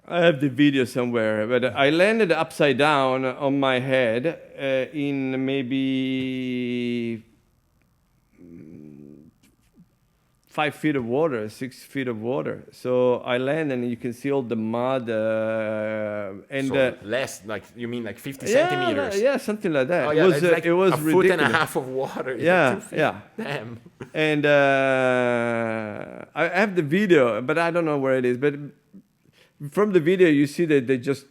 I have the video somewhere, but I landed upside down on my head in maybe 5 feet of water, 6 feet of water. So I land and you can see all the mud and So less, like, you mean like 50 yeah, centimeters? yeah, something like that. Oh yeah, it's like it was a foot ridiculous. and a half of water. It's Yeah, like 2 feet. yeah. Damn. And I have the video, but I don't know where it is. But from the video, you see that they just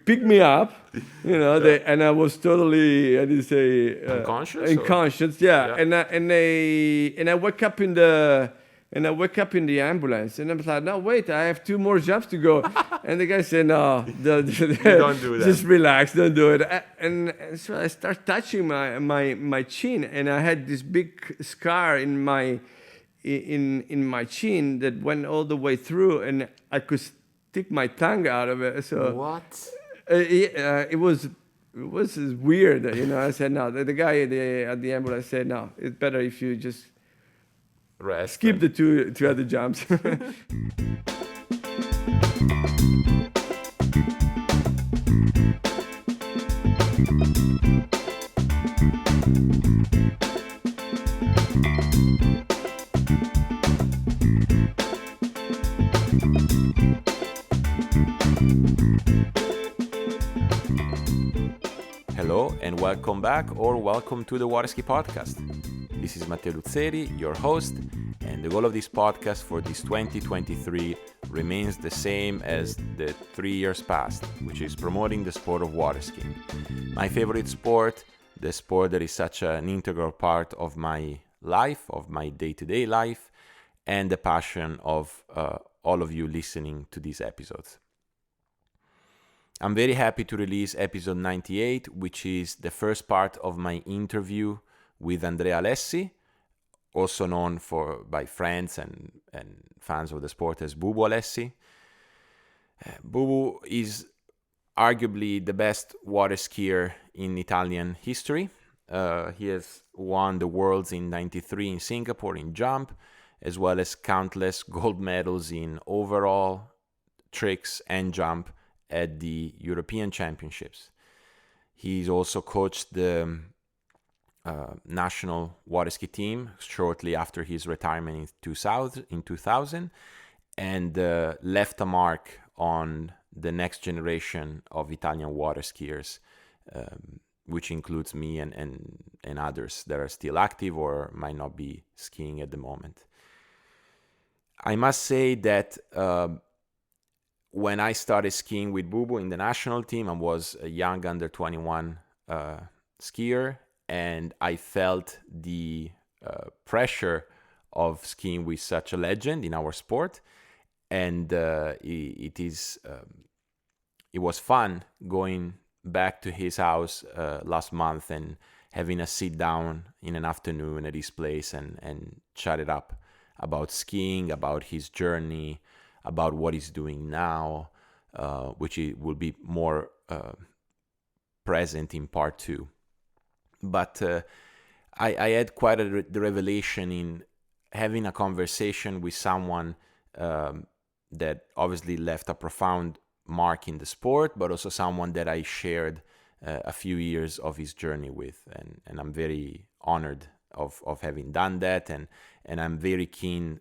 pick me up, and I was totally, how do you say, Unconscious? Unconscious, yeah. And I wake up in the ambulance, and I'm like, no, wait, I have 2 more jumps to go. And the guy said, no, don't do that. Just relax, don't do it. And so I start touching my chin, and I had this big scar in my chin that went all the way through, and I could stick my tongue out of it. So What? it was weird, I said no. The guy at the ambulance said no. It's better if you just Rest. skip the two other jumps. Hello and welcome back, or welcome to the Waterski Podcast. This is Matteo Luzzeri, your host, and the goal of this podcast for this 2023 remains the same as the 3 years past, which is promoting the sport of water skiing. My favorite sport, the sport that is such an integral part of my life, of my day-to-day life, and the passion of all of you listening to these episodes. I'm very happy to release episode 98, which is the first part of my interview with Andrea Alessi, also known by friends and fans of the sport as Bubu Alessi. Bubu is arguably the best water skier in Italian history. He has won the Worlds in '93 in Singapore in jump, as well as countless gold medals in overall, tricks, and jump at the European Championships. He's also coached the national water ski team shortly after his retirement in 2000 and left a mark on the next generation of Italian water skiers, which includes me and others that are still active or might not be skiing at the moment. I must say that when I started skiing with Bubu in the national team, I was a young under 21 skier, and I felt the pressure of skiing with such a legend in our sport. And it was fun going back to his house last month and having a sit down in an afternoon at his place and chat it up about skiing, about his journey, about what he's doing now, which will be more present in part 2. But I had quite the revelation in having a conversation with someone that obviously left a profound mark in the sport, but also someone that I shared a few years of his journey with. And I'm very honored of having done that. And I'm very keen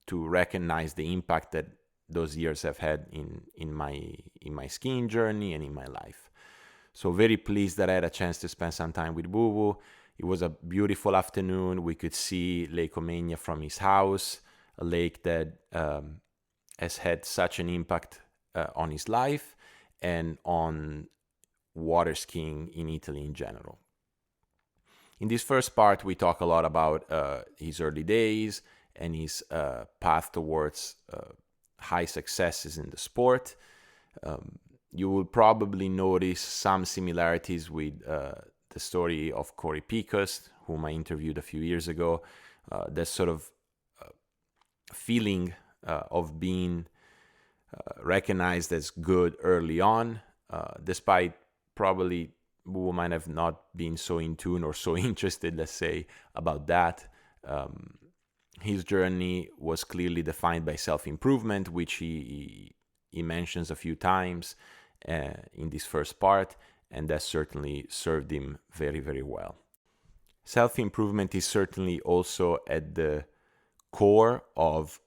to recognize the impact that those years have had in my skiing journey and in my life. So very pleased that I had a chance to spend some time with Bubu. It was a beautiful afternoon. We could see Lake Omegna from his house, a lake that has had such an impact on his life and on water skiing in Italy in general. In this first part, we talk a lot about his early days and his path towards high successes in the sport. You will probably notice some similarities with the story of Corey Picos, whom I interviewed a few years ago. That sort of feeling of being recognized as good early on, despite probably Bubu might have not been so in tune or so interested, let's say, about that. his journey was clearly defined by self-improvement, which he mentions a few times in this first part, and that certainly served him very, very well. Self-improvement is certainly also at the core of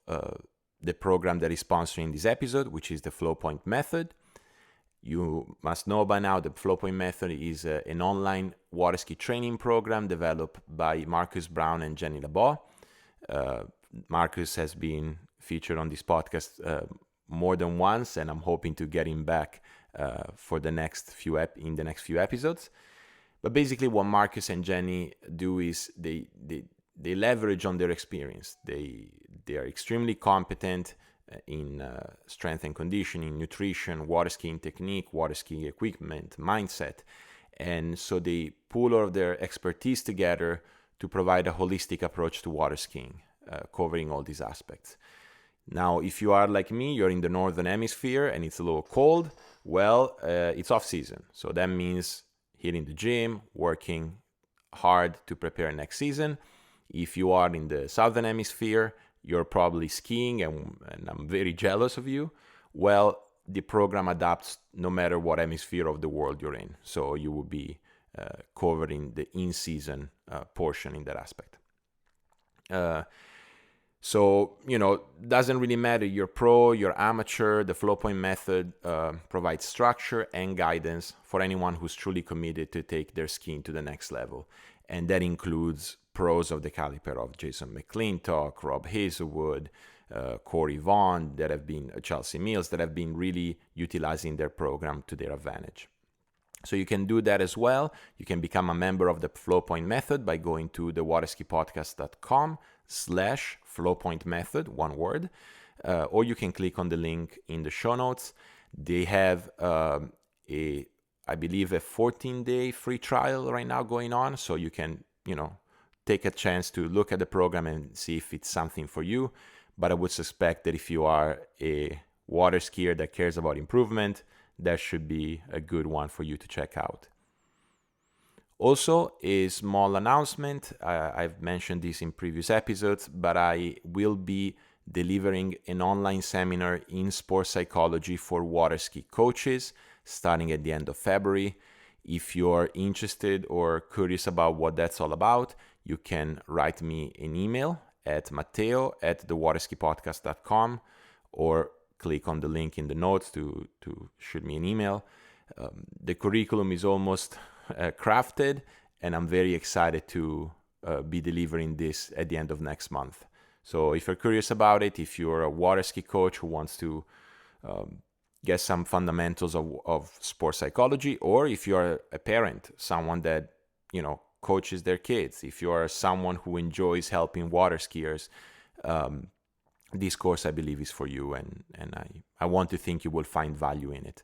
the program that is sponsoring this episode, which is the Flowpoint Method. You must know by now the Flowpoint Method is an online water ski training program developed by Marcus Brown and Jenny LeBeau. Marcus has been featured on this podcast more than once, and I'm hoping to get him back for the next few episodes. But basically, what Marcus and Jenny do is they leverage on their experience. They are extremely competent in strength and conditioning, nutrition, water skiing technique, water skiing equipment, mindset. And so they pool all of their expertise together to provide a holistic approach to water skiing, covering all these aspects. Now, if you are like me, you're in the Northern Hemisphere and it's a little cold, well, it's off season. So that means hitting the gym, working hard to prepare next season. If you are in the Southern Hemisphere, you're probably skiing, and I'm very jealous of you. Well, the program adapts no matter what hemisphere of the world you're in. So you will be covering the in-season portion in that aspect. So, doesn't really matter. You're pro, you're amateur. The Flowpoint Method provides structure and guidance for anyone who's truly committed to take their skiing to the next level. And that includes pros of the caliber of Jason McClintock, Rob Hazelwood, Corey Vaughn, Chelsea Mills, that have been really utilizing their program to their advantage. So you can do that as well. You can become a member of the Flowpoint Method by going to thewaterskipodcast.com/Flowpoint Method, one word, or you can click on the link in the show notes. They have I believe a 14-day free trial right now going on, so you can, take a chance to look at the program and see if it's something for you. But I would suspect that if you are a water skier that cares about improvement, that should be a good one for you to check out. Also, a small announcement. I've mentioned this in previous episodes, but I will be delivering an online seminar in sports psychology for water ski coaches starting at the end of February. If you're interested or curious about what that's all about, you can write me an email at matteo@thewaterskipodcast.com or click on the link in the notes to shoot me an email. The curriculum is almost crafted, and I'm very excited to be delivering this at the end of next month. So if you're curious about it, if you're a water ski coach who wants to get some fundamentals of sports psychology, or if you're a parent, someone that, coaches their kids, if you are someone who enjoys helping water skiers, this course, I believe, is for you, and I want to think you will find value in it.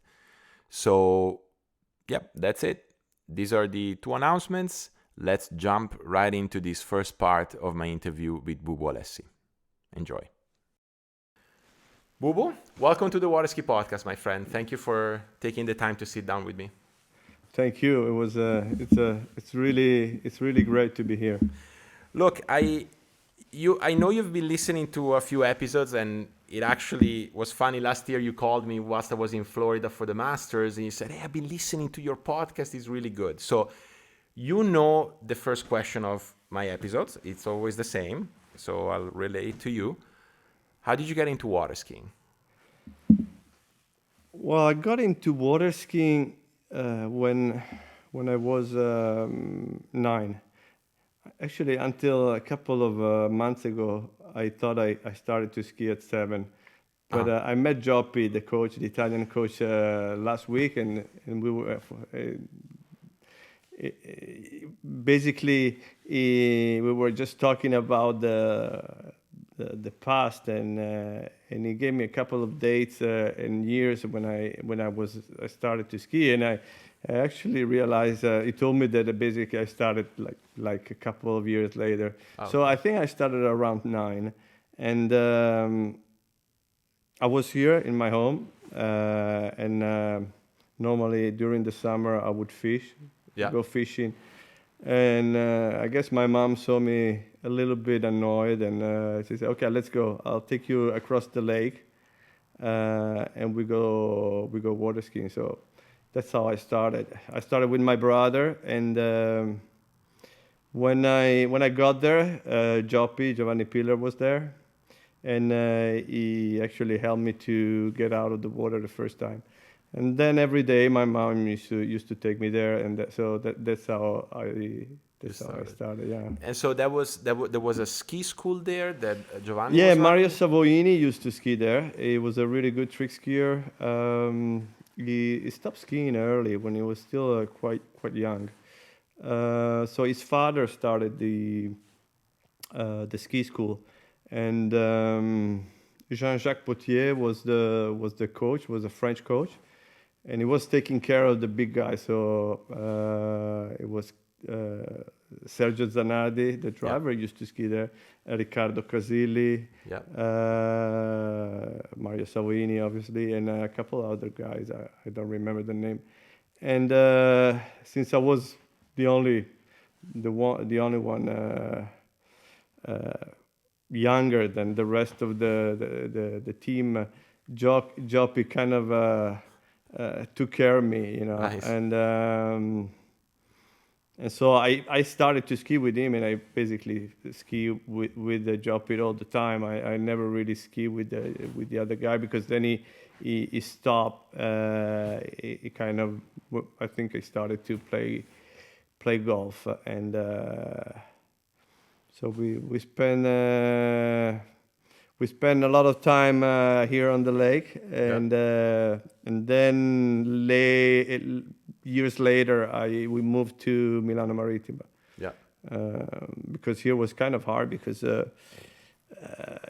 So, that's it. These are the two announcements. Let's jump right into this first part of my interview with Bubu Alessi. Enjoy. Bubu, welcome to the Water Ski Podcast, my friend. Thank you for taking the time to sit down with me. Thank you. It was it's really great to be here. Look, I know you've been listening to a few episodes, and it actually was funny. Last year you called me whilst I was in Florida for the Masters, and you said, "Hey, I've been listening to your podcast. It's really good." So, the first question of my episodes. It's always the same. So I'll relay it to you. How did you get into water skiing? Well, I got into water skiing when I was 9. Actually, until a couple of months ago, I thought I started to ski at 7. But I met Gioppi, the Italian coach, last week, and we were basically we were just talking about the past, and he gave me a couple of dates and years when I started to ski, and I actually realized he told me that basically I started like a couple of years later. Oh. So I think I started around 9, and I was here in my home, and normally during the summer I would fish, go fishing, and I guess my mom saw me a little bit annoyed, and she said, "Okay, let's go. I'll take you across the lake, and we go water skiing." So that's how I started. I started with my brother, and when I got there, Giovanni Pillar was there, and he actually helped me to get out of the water the first time. And then every day, my mom used to take me there, and that's how I started. Yeah. And so there was a ski school there that Giovanni Yeah, was Mario running. Savoini used to ski there. He was a really good trick skier. He stopped skiing early when he was still quite young. So his father started the ski school, and Jean-Jacques Potier was the coach, was a French coach, and he was taking care of the big guys. So it was Sergio Zanardi, the Yeah, driver, used to ski there. Riccardo Casilli, yeah, Mario Savini, obviously, and a couple other guys. I don't remember the name. And since I was the only one younger than the rest of the team, Joppy kind of took care of me, nice. and so I started to ski with him, and I basically ski with the Joppy all the time. I never really ski with the other guy, because then he stopped. He kind of, I think, I started to play golf, and so we spend a lot of time here on the lake, Yeah, and then years later we moved to Milano Marittima, yeah, because here was kind of hard, because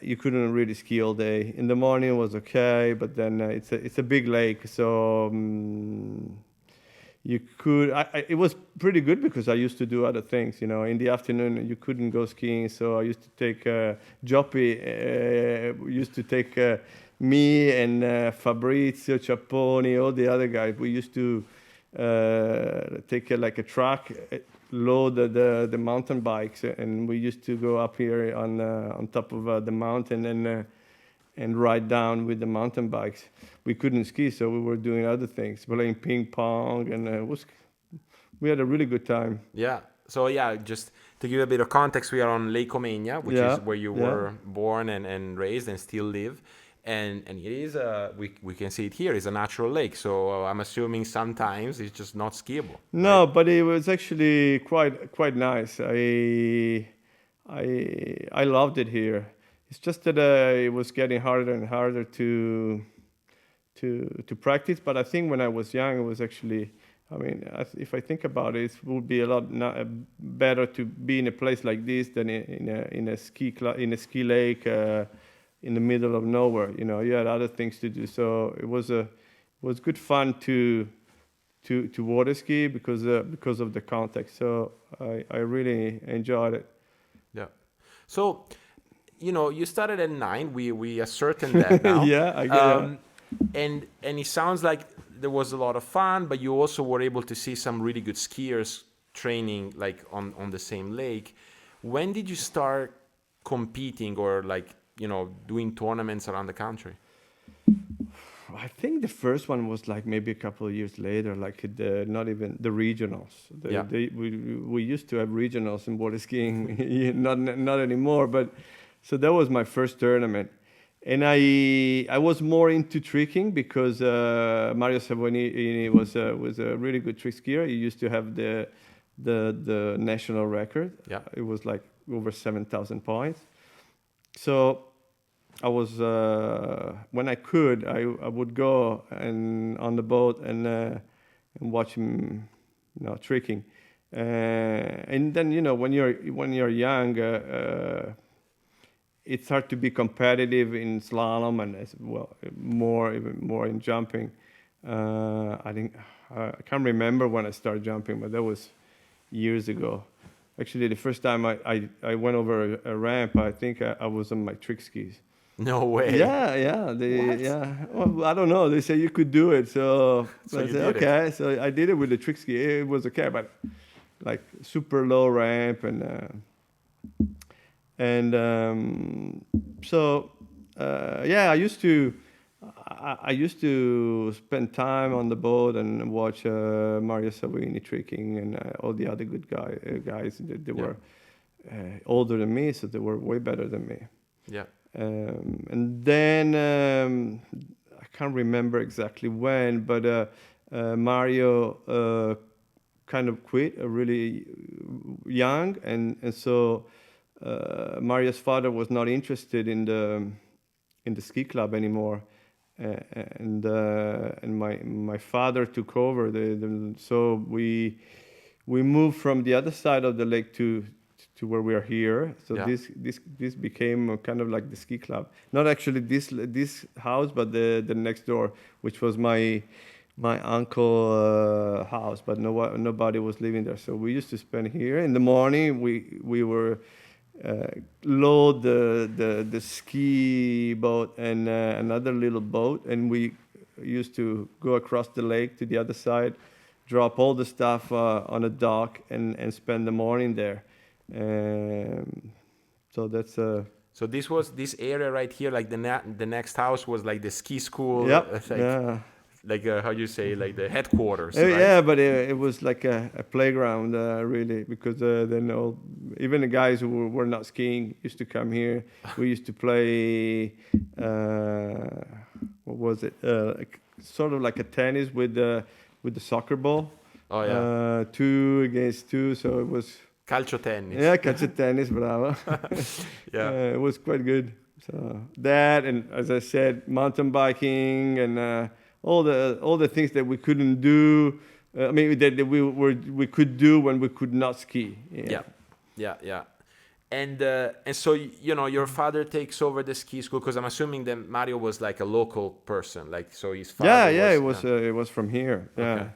you couldn't really ski all day. In the morning it was okay, but then it's a big lake, so you could. It was pretty good, because I used to do other things. In the afternoon you couldn't go skiing, so I used to take Joppy. Used to take me and Fabrizio Ciapponi, all the other guys. We used to take like a truck, load the mountain bikes, and we used to go up here on top of the mountain, and ride down with the mountain bikes. We couldn't ski, so we were doing other things, playing ping pong, and we had a really good time. yeah. So yeah, just to give a bit of context, we are on Lake Omegna, which is Yeah, where you yeah. were born and raised and still live. And it is we can see it here, is a natural lake. So I'm assuming sometimes it's just not skiable, right? No, but it was actually quite nice. I loved it here. It's just that it was getting harder and harder to practice. But I think when I was young, it was actually. I mean, if I think about it, it would be a lot better to be in a place like this than in a ski lake in the middle of nowhere. You had other things to do, so it was good fun to water ski, because of the context. So I really enjoyed it. Yeah. So, you started at 9. We ascertain that now. Yeah, I get. Yeah. And it sounds like there was a lot of fun, but you also were able to see some really good skiers training like on the same lake. When did you start competing, or like, doing tournaments around the country? I think the first one was like maybe a couple of years later, like not even the regionals. Yeah. We used to have regionals in water skiing, not anymore. But so that was my first tournament, and I was more into tricking, because Mario Savoni was a really good trick skier. He used to have the national record. Yeah. It was like over 7,000 points. So I was when I could, I would go and on the boat and watch him, tricking, and then when you're young, it's hard to be competitive in slalom, and as well even more in jumping. I think I can't remember when I started jumping, but that was years ago. Actually, the first time I went over a ramp, I think I was on my trick skis. No way. Yeah. What? Yeah. Well, I don't know. They say you could do it, so So I you said did it. okay. So I did it with the trick ski. It was okay, but like super low ramp, and And so yeah, I used to spend time on the boat and watch Mario Savini tricking and all the other good guys. They Yeah. were older than me, so they were way better than me. Yeah. And then I can't remember exactly when, but Mario kind of quit really young, and so Mario's father was not interested in the ski club anymore, and my father took over so we moved from the other side of the lake to where we are here. So Yeah. this became kind of like the ski club. Not actually this house, but the next door, which was my uncle house, but nobody was living there. So we used to spend here in the morning. We were load the ski boat and another little boat, and we used to go across the lake to the other side, drop all the stuff on a dock, and spend the morning there. So that's So this was this area right here, like the next house was like the ski school, yep, yeah. like how you say, like the headquarters, Yeah, right? but it was like a playground, really, because then even the guys who were not skiing used to come here. We used to play, what was it? Sort of like a tennis with the soccer ball, Oh yeah, 2 against 2. So it was, calcio tennis. yeah, catch a tennis, bravo. Yeah. It was quite good. So that, and as I said, mountain biking and all the things that we couldn't do. I mean, that we could do when we could not ski. Yeah, yeah, yeah. And so your father takes over the ski school, because I'm assuming that Mario was like a local person, like so his Yeah, father yeah. was. It was from here. Okay. Yeah.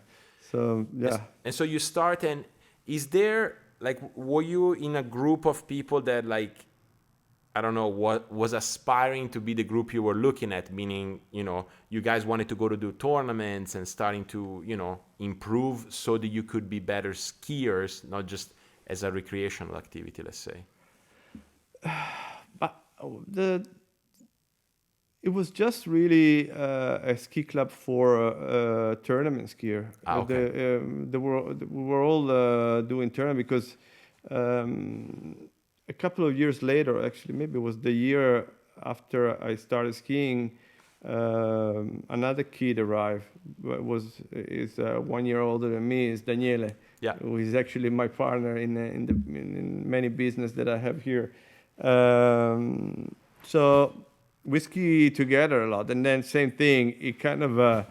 So yeah. And so you start, and is there like, were you in a group of people that, like, I don't know, what was aspiring to be the group you were looking at, meaning, you guys wanted to go to do tournaments and starting to, improve so that you could be better skiers, not just as a recreational activity, let's say. But the it was just really a ski club for tournament skier. Okay. We were all doing tournament because a couple of years later, actually, maybe it was the year after I started skiing, another kid arrived. Is 1 year older than me. Is Daniele, Yeah. who is actually my partner in many business that I have here. So we ski together a lot, and then same thing. He kind of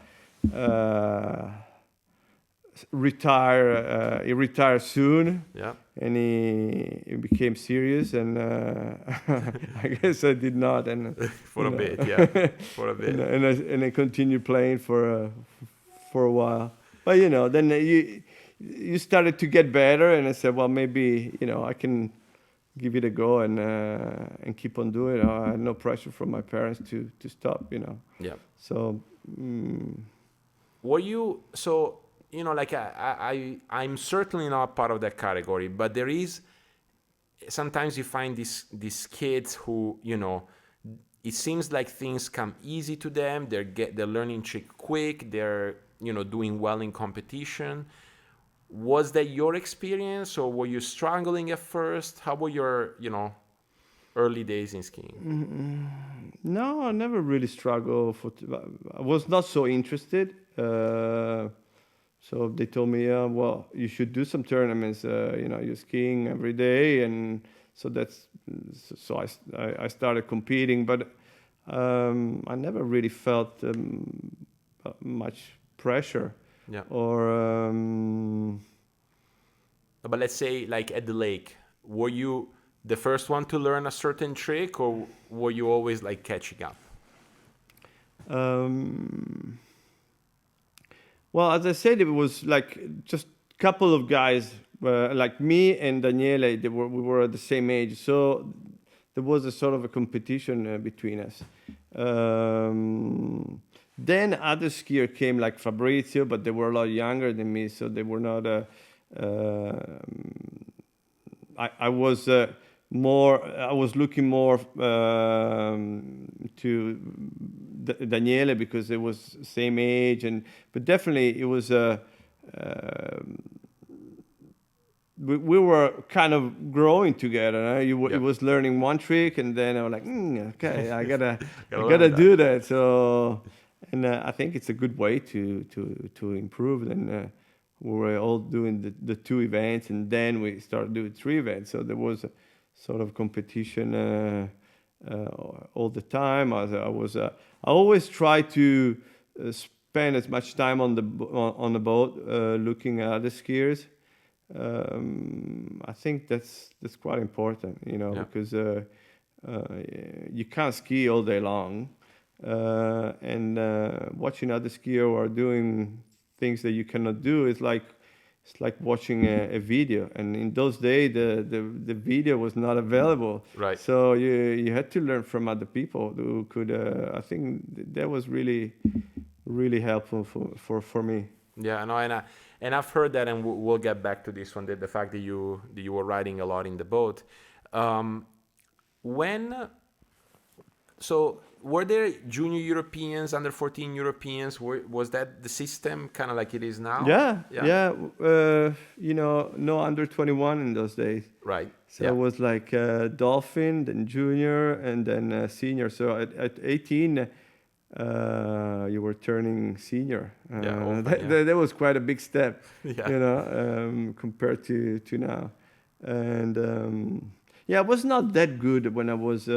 retire. He retired soon, Yeah. and he became serious. And I guess I did not. And For you a know, bit, yeah. For a bit. and I continued playing for a while. But then you started to get better, and I said, well, maybe I can give it a go and keep on doing it. I had no pressure from my parents to stop. Yeah. So Were you so like I'm certainly not part of that category, but there is sometimes you find these kids who it seems like things come easy to them. They're learning trick quick. They're doing well in competition. Was that your experience, or were you struggling at first? How were your early days in skiing? no, I never really struggled I was not so interested. So they told me, yeah, well, you should do some tournaments. You're skiing every day, and so I started competing, but I never really felt much pressure. Yeah. Or But let's say, like at the lake, were you the first one to learn a certain trick, or were you always like catching up? Well, as I said, it was like just a couple of guys, like me and Daniele. We were at the same age, so there was a sort of a competition between us. Then other skiers came, like Fabrizio, but they were a lot younger than me, so they were not. I was more. I was looking more to Daniele because it was same age, but definitely it was we were kind of growing together. He was learning one trick, and then I was like, okay, I gotta do that. So, and I think it's a good way to improve. And we were all doing the two events, and then we started doing three events. So there was a sort of competition all the time. I always try to spend as much time on the boat looking at the skiers. I think that's quite important, because you can't ski all day long, and watching other skier who are doing things that you cannot do is like it's like watching a video. And in those days, the video was not available, right? So you had to learn from other people who could. I think that was really helpful for me. Yeah, no, and I've heard that, and we'll get back to this one. The fact that you were riding a lot in the boat. So were there junior Europeans, under 14 Europeans? Was that the system kind of like it is now? Yeah. No under 21 in those days. Right. So it was like Dolphin, then junior, and then senior. So at 18. You were turning senior. That was quite a big step, compared to now. And it was not that good when I was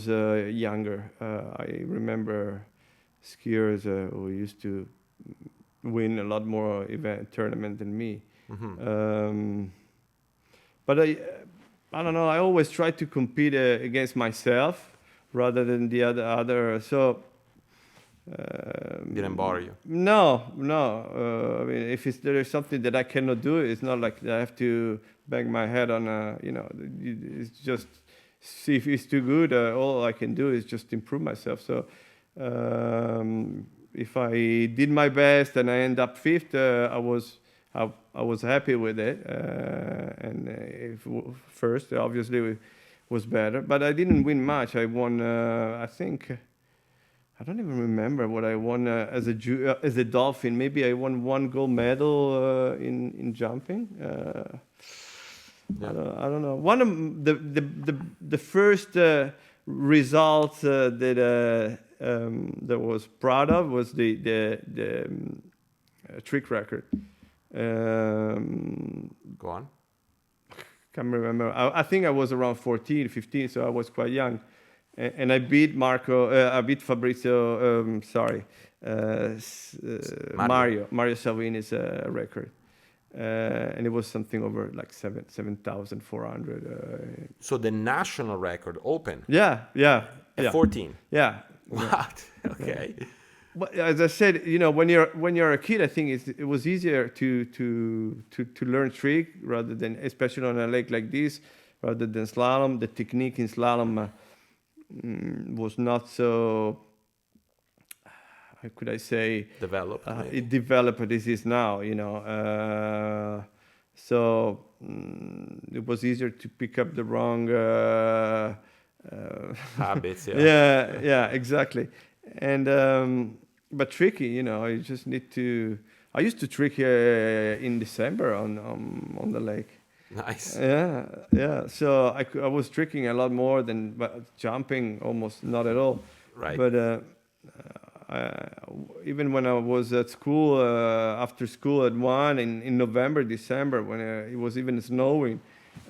younger. I remember skiers who used to win a lot more tournament than me. But I don't know. I always try to compete against myself rather than the other. So didn't bother you? No. I mean, if there is something that I cannot do, it's not like I have to bang my head on. It's just see if it's too good. All I can do is just improve myself. So if I did my best and I end up fifth, I was happy with it. And if first, obviously, was better. But I didn't win much. I won. I think. I don't even remember what I won as a dolphin. Maybe I won one gold medal in jumping. I don't know. One of the first results that was proud of was the trick record. Go on. Can't remember. I think I was around 14, 15, so I was quite young. And I beat Fabrizio, Mario Salvini's record. And it was something over like 7,400. So the national record open? Yeah. At 14? Yeah. What? Okay. Yeah. But as I said, when you're a kid, I think it was easier to learn trick rather than, especially on a lake like this, rather than slalom. The technique in slalom was not so, how could I say, developed. It developed as it is now, so it was easier to pick up the wrong habits. Yeah, exactly. And but tricky, you just need to. I used to trick in December on the lake. Nice. Yeah. So I was tricking a lot more than, but jumping almost not at all. Right. But even when I was at school, after school at 1 in November, December, when it was even snowing,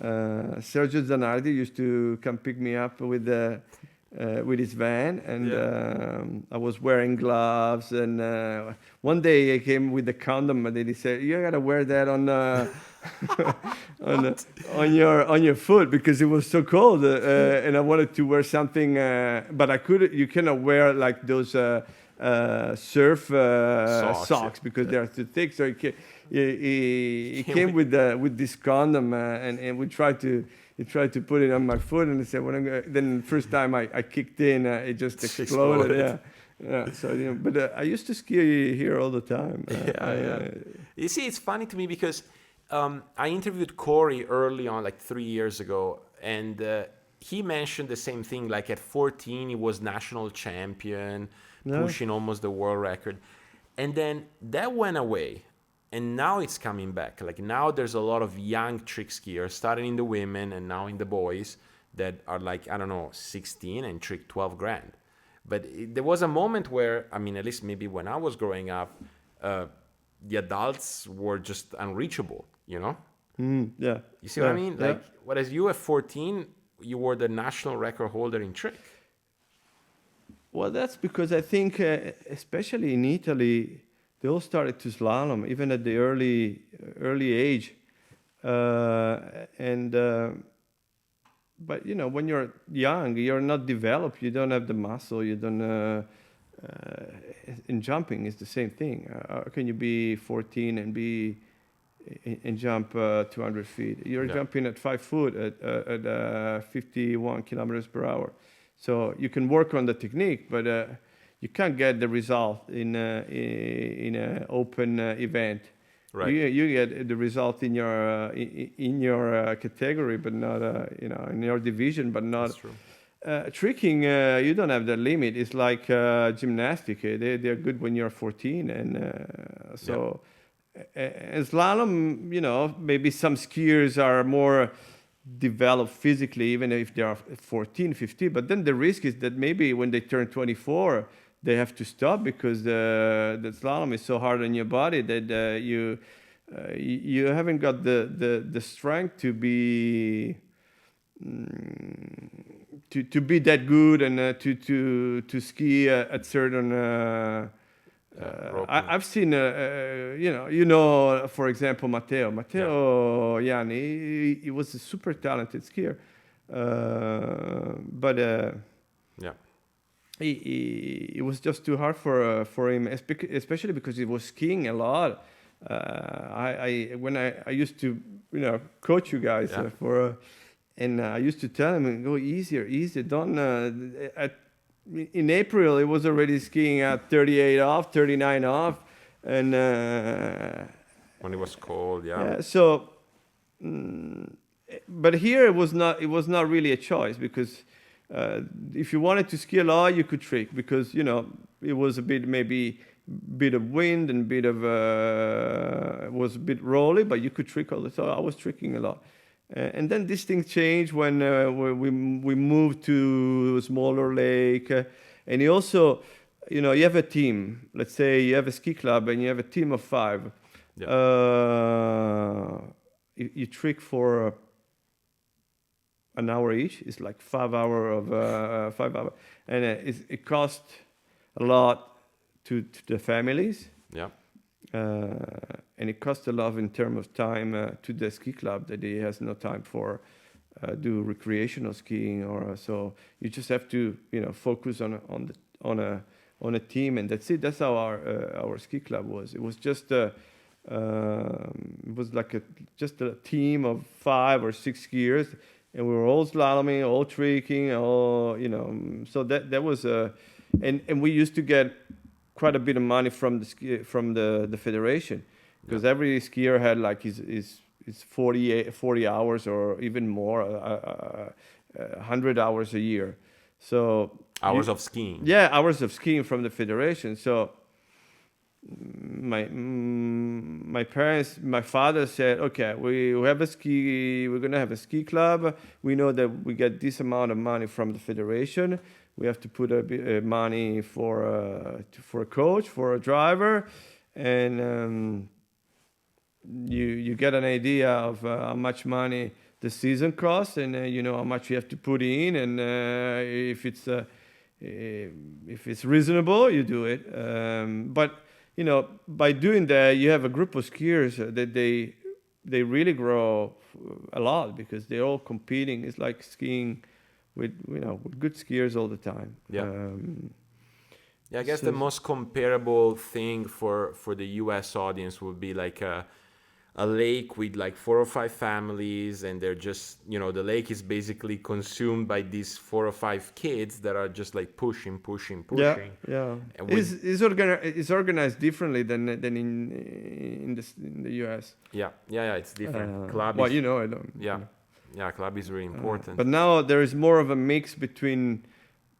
Sergio Zanardi used to come pick me up with his van, and I was wearing gloves. And one day I came with the condom, and he said, "You gotta wear that on on your foot because it was so cold." And I wanted to wear something, but I couldn't. You cannot wear like those surf socks because they are too thick. So he came with this condom, and we tried to. He tried to put it on my foot, and he said, then the first time I kicked in, it just exploded. Yeah. So, but I used to ski here all the time. You see, it's funny to me because I interviewed Corey early on, like 3 years ago, and he mentioned the same thing. Like at 14, he was national champion, No. pushing almost the world record. And then that went away. And now it's coming back. Like now there's a lot of young trick skiers, starting in the women and now in the boys, that are like, I don't know, 16 and trick 12 grand. But there was a moment where, I mean, at least maybe when I was growing up, the adults were just unreachable, you know? Yeah. You see what I Yeah. mean? Yeah. Like, whereas you at 14, you were the national record holder in trick. Well, that's because I think, especially in Italy, they all started to slalom even at the early age, and but you know, when you're young, you're not developed. You don't have the muscle. You don't. In jumping, it's the same thing. How can you be 14 and be and jump 200 feet? You're Yeah. jumping at 5 foot at 51 kilometers per hour. So you can work on the technique, but you can't get the result in an open event. Right. You get the result in your category, but not in your division, but That's not true. tricking. You don't have the limit. It's like gymnastics. They're good when you're 14, and so and slalom. You know, maybe some skiers are more developed physically, even if they are 14, 15. But then the risk is that maybe when they turn 24, they have to stop because the slalom is so hard on your body that you haven't got the strength to be to be that good and to ski at certain. Roping. I've seen, for example, Matteo Yanni. He was a super talented skier, but Yeah. it was just too hard for him, especially because he was skiing a lot. When I used to coach you guys Yeah. and I used to tell him, go easier, don't. In April, it was already skiing at 38 off, 39 off, and When it was cold, yeah. so. But here it was not. It was not really a choice because if you wanted to ski a lot, you could trick because it was a bit of wind and it was a bit rolly, but you could trick all the time. I was tricking a lot. And then this thing changed when we moved to a smaller lake. And you also, you have a team. Let's say you have a ski club and you have a team of 5. Yeah. You trick for an hour each. It's like 5 hour of 5 hour. And it costs a lot to the families. Yeah. And it costs a lot in terms of time to the ski club that he has no time for do recreational skiing or so. You just have to focus on a team, and that's it. That's how our ski club was. It was just it was like just a team of 5 or 6 skiers, and we were all slaloming, all tricking, all So that was and we used to get quite a bit of money from the federation, because every skier had like his 40 hours or even more, 100 hours a year. So Hours of skiing. Yeah, hours of skiing from the federation. So my parents, my father said, okay, we're gonna have a ski club. We know that we get this amount of money from the federation. We have to put a bit money for a coach, for a driver, and you get an idea of how much money the season costs, and how much you have to put in, and if it's reasonable, you do it. But by doing that, you have a group of skiers that they really grow a lot because they're all competing. It's like skiing with good skiers all the time. Yeah. I guess the most comparable thing for the US audience would be like a a lake with like 4 or 5 families, and they're just, the lake is basically consumed by these 4 or 5 kids that are just like pushing. Yeah, yeah. And It's organized differently than in the US. yeah, it's different. Club Well, is, I don't. yeah, club is really important. But now there is more of a mix between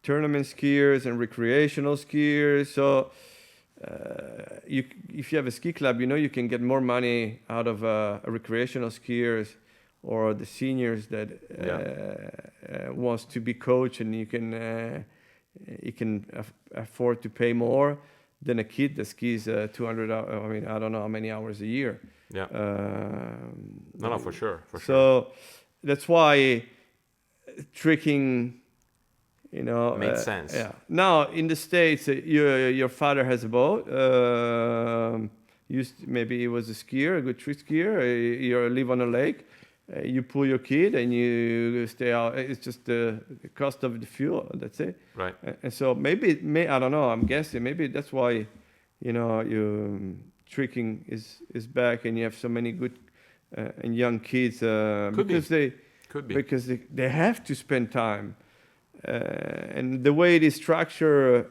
tournament skiers and recreational skiers. So if you have a ski club, you can get more money out of recreational skiers or the seniors that wants to be coach, and you can afford to pay more than a kid that skis 200 hours. I mean, I don't know how many hours a year. Yeah. No, for sure. So that's why tricking, makes sense. Yeah. Now in the States, your father has a boat. Maybe he was a skier, a good trick skier. You live on a lake. You pull your kid and you stay out. It's just the cost of the fuel. That's it. Right. And so maybe I don't know. I'm guessing maybe that's why, tricking is back, and you have so many good and young kids because they have to spend time. And the way it is structured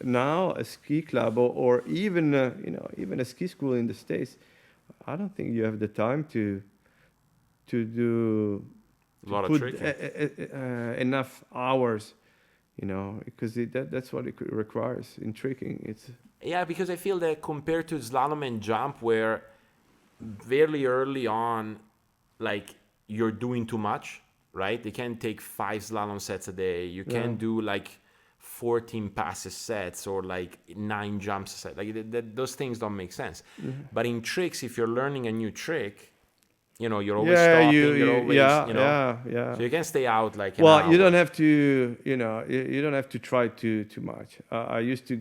now, a ski club or even even a ski school in the States, I don't think you have the time to do a lot of tricking. Enough hours, because that's what it requires in tricking. Because I feel that compared to slalom and jump, where very early on, like, you're doing too much. Right? They can take 5 slalom sets a day. You can do like 14 passes sets or like 9 jumps a set. Like those things don't make sense. Mm-hmm. But in tricks, if you're learning a new trick, you're always stopping. You're always, So you can stay out like an hour. You don't have to. You don't have to try too much. I used to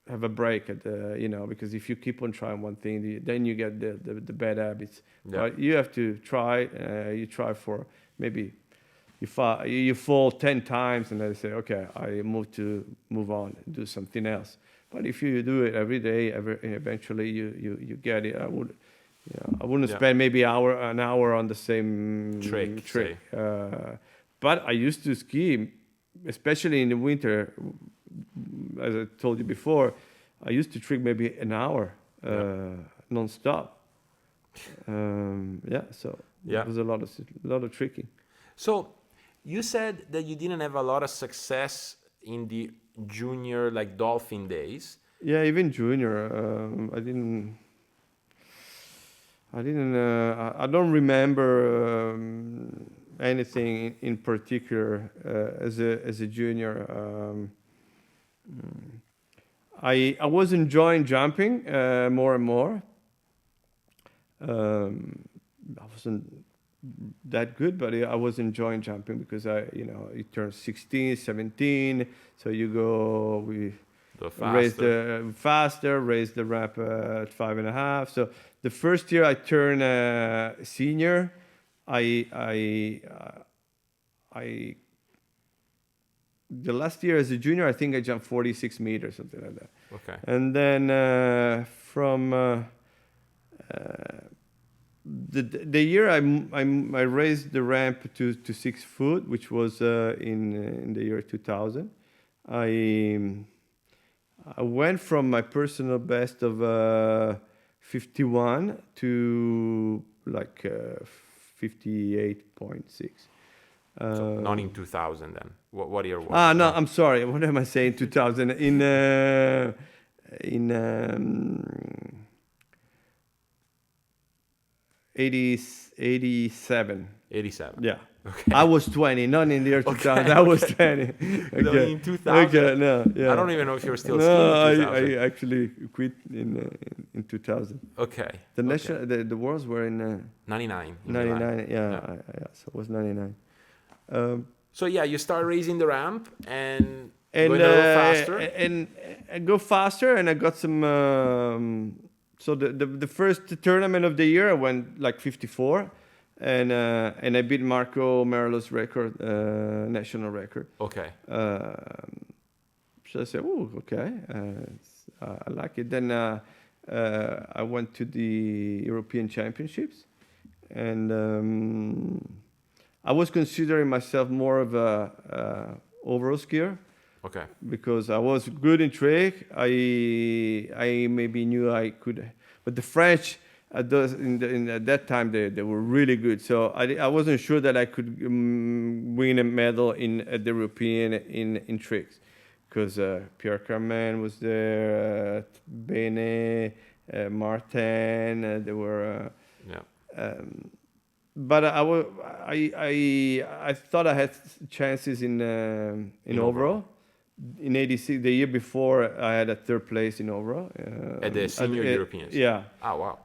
have a break at the, because if you keep on trying one thing, then you get the bad habits. Yeah. Right? You have to try. You try for maybe you fall 10 times, and then you say, okay, I move on and do something else. But if you do it every day, eventually you get it. I wouldn't spend maybe an hour on the same trick. But I used to ski, especially in the winter. As I told you before, I used to trick maybe an hour non-stop. So it was a lot of tricking. So you said that you didn't have a lot of success in the junior, like, dolphin days. Yeah, even junior, I didn't. I don't remember anything in particular as a junior. I was enjoying jumping more and more. I wasn't that good, but I was enjoying jumping because you turn 16, 17, so you go raise the ramp at 5.5. So the first year I turned senior, the last year as a junior, I think I jumped 46 meters, something like that. Okay. And then from the year I raised the ramp to 6 foot, which was in the year 2000. I went from my personal best of 51 to like 58.6. So not in 2000 then. What year was it? No, I'm sorry. What am I saying? 2000 in 87. 87. Yeah. Okay. I was 20, not in the year 2000. I was 20. Okay. No, in 2000. Okay, no, yeah. I don't even know if you're still skiing in 2000. I actually quit in 2000. Okay. The Worlds were in 99. 99. Yeah, so it was 99. So yeah, you start raising the ramp and going a little faster. And I go faster, and I got some. So the first tournament of the year, I went like 54, and I beat Marco Merlo's record, national record. Okay. So I said, "Oh, okay, I like it. Then I went to the European Championships, and I was considering myself more of a overall skier Okay. because I was good in trick. I maybe knew I could, but the French at at that time they were really good. So I wasn't sure that I could win a medal at the European in tricks, because Pierre Carmen was there, Bene, Martin. There were. Yeah. But I thought I had chances in overall. In '86, the year before, I had a third place in overall. At the senior Europeans. Yeah. Oh wow.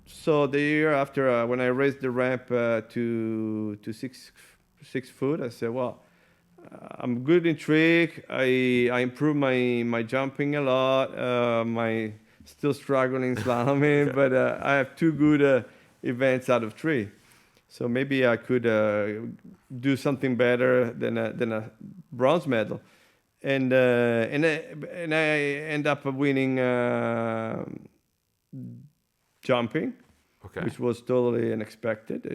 So the year after, when I raised the ramp to 6 foot, I said, well, I'm good in trick. I improved my jumping a lot. My still struggling slaloming, but I have two good events out of 3. So maybe I could do something better than a bronze medal, and I end up winning jumping, Okay. which was totally unexpected,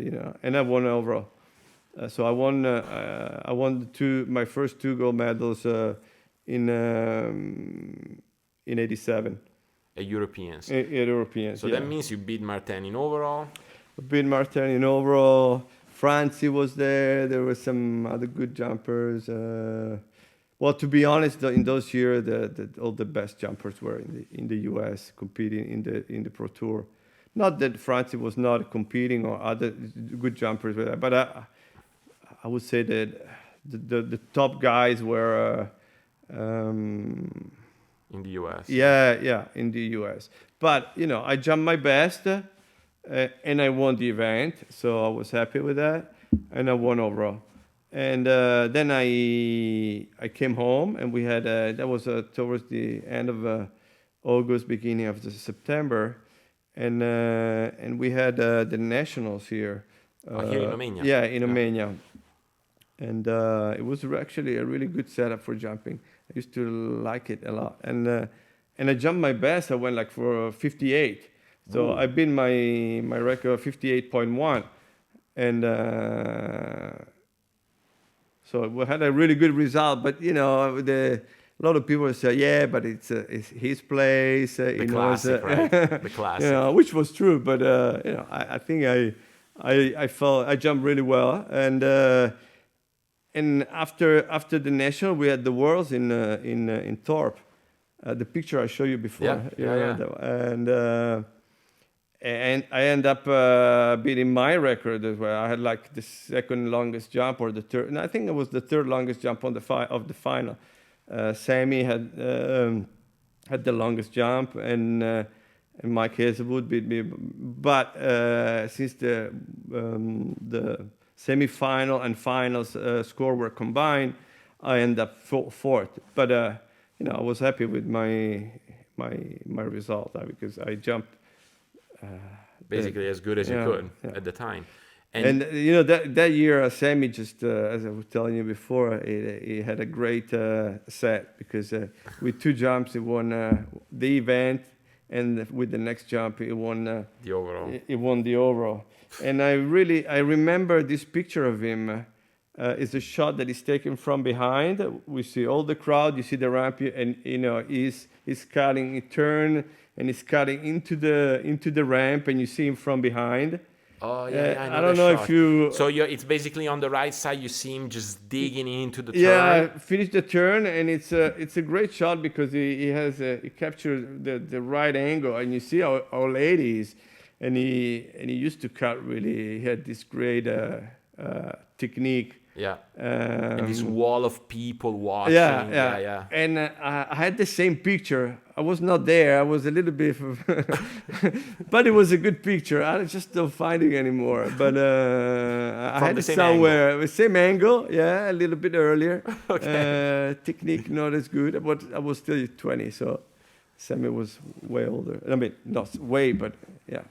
and I won overall. So I won my first 2 gold medals in '87. At Europeans. At Europeans. So that means you beat Martin in overall. I beat Martin in overall. Francie was there. There were some other good jumpers. Well, to be honest, in those years, all the best jumpers were in the U.S. competing in the Pro Tour. Not that Francie was not competing or other good jumpers were there, but I would say that the top guys were in the U.S. Yeah, in the U.S. But I jumped my best, and I won the event, so I was happy with that, and I won overall. And then I came home, and we had that was towards the end of August, beginning of September, and we had the nationals here. Here in Romania. Yeah, in Romania. And it was actually a really good setup for jumping. I used to like it a lot, and I jumped my best. I went like for 58, so I beat my record of 58.1, and so we had a really good result. But a lot of people say, yeah, but it's his place. The classic, right? The classic. Which was true, but I think I jumped really well, and after the national, we had the worlds in Thorpe. The picture I showed you before. Yeah. And I end up beating my record as well. I had like the second longest jump, or the third. And I think it was the third longest jump of the final. Sammy had the longest jump, and Mike Hazelwood beat me. But since the semi-final and finals score were combined, I ended up fourth. But I was happy with my result because I jumped basically as good as you could at the time. And that year, Sammy just, as I was telling you before, he had a great set, because with 2 jumps he won the event, and with the next jump he won the overall. He won the overall. And I remember this picture of him. It's a shot that is taken from behind. We see all the crowd. You see the ramp, and he's cutting. He turn and he's cutting into the ramp, and you see him from behind. Oh yeah, I don't know shot. if you. So it's basically on the right side. You see him just digging into the turn. Yeah, finish the turn, and it's a great shot because he captured the right angle, and you see our ladies, and he used to cut really. He had this great technique. Yeah. And this wall of people watching. Yeah. And I had the same picture. I was not there. I was a little bit, but it was a good picture. I just don't find it anymore. But I had it somewhere. Angle. The same angle. Yeah, a little bit earlier. Okay. Technique not as good, but I was still 20, so Sammy was way older. I mean, not way, but yeah.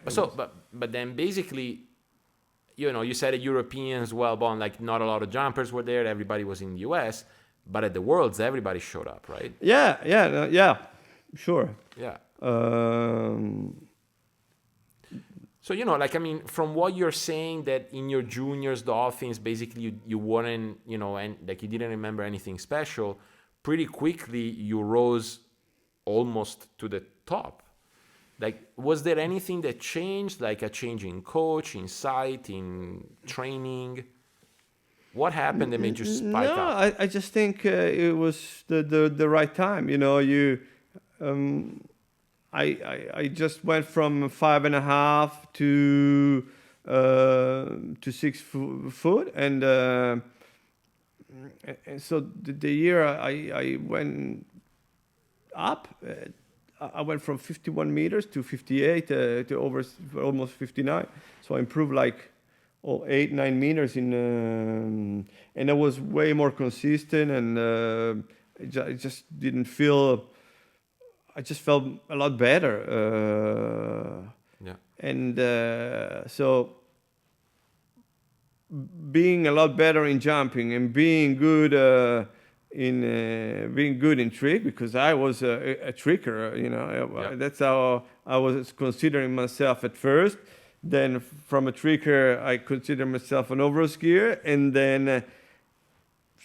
But then basically, you said at Europeans, well, like not a lot of jumpers were there. Everybody was in the US. But at the Worlds, everybody showed up, right? Yeah, sure. Yeah. Um, So, you know, like, I mean, from what you're saying, that in your juniors, Dolphins, basically you weren't, you know, and like you didn't remember anything special, pretty quickly you rose almost to the top. Like, was there anything that changed, like a change in coach, in sight, in training? What happened that made you spike no, up? I just think it was the right time. You know, um, I just went from 5.5 to 6 foot, and so the year I went up. I went from 51 meters to 58 to almost 59. So I improved like 8, 9 meters and I was way more consistent, and I just didn't feel. I just felt a lot better, Yeah. and so being a lot better in jumping and being good in trick, because I was a tricker. You know, Yeah. that's how I was considering myself at first. Then from a tricker, I consider myself an over skier, and then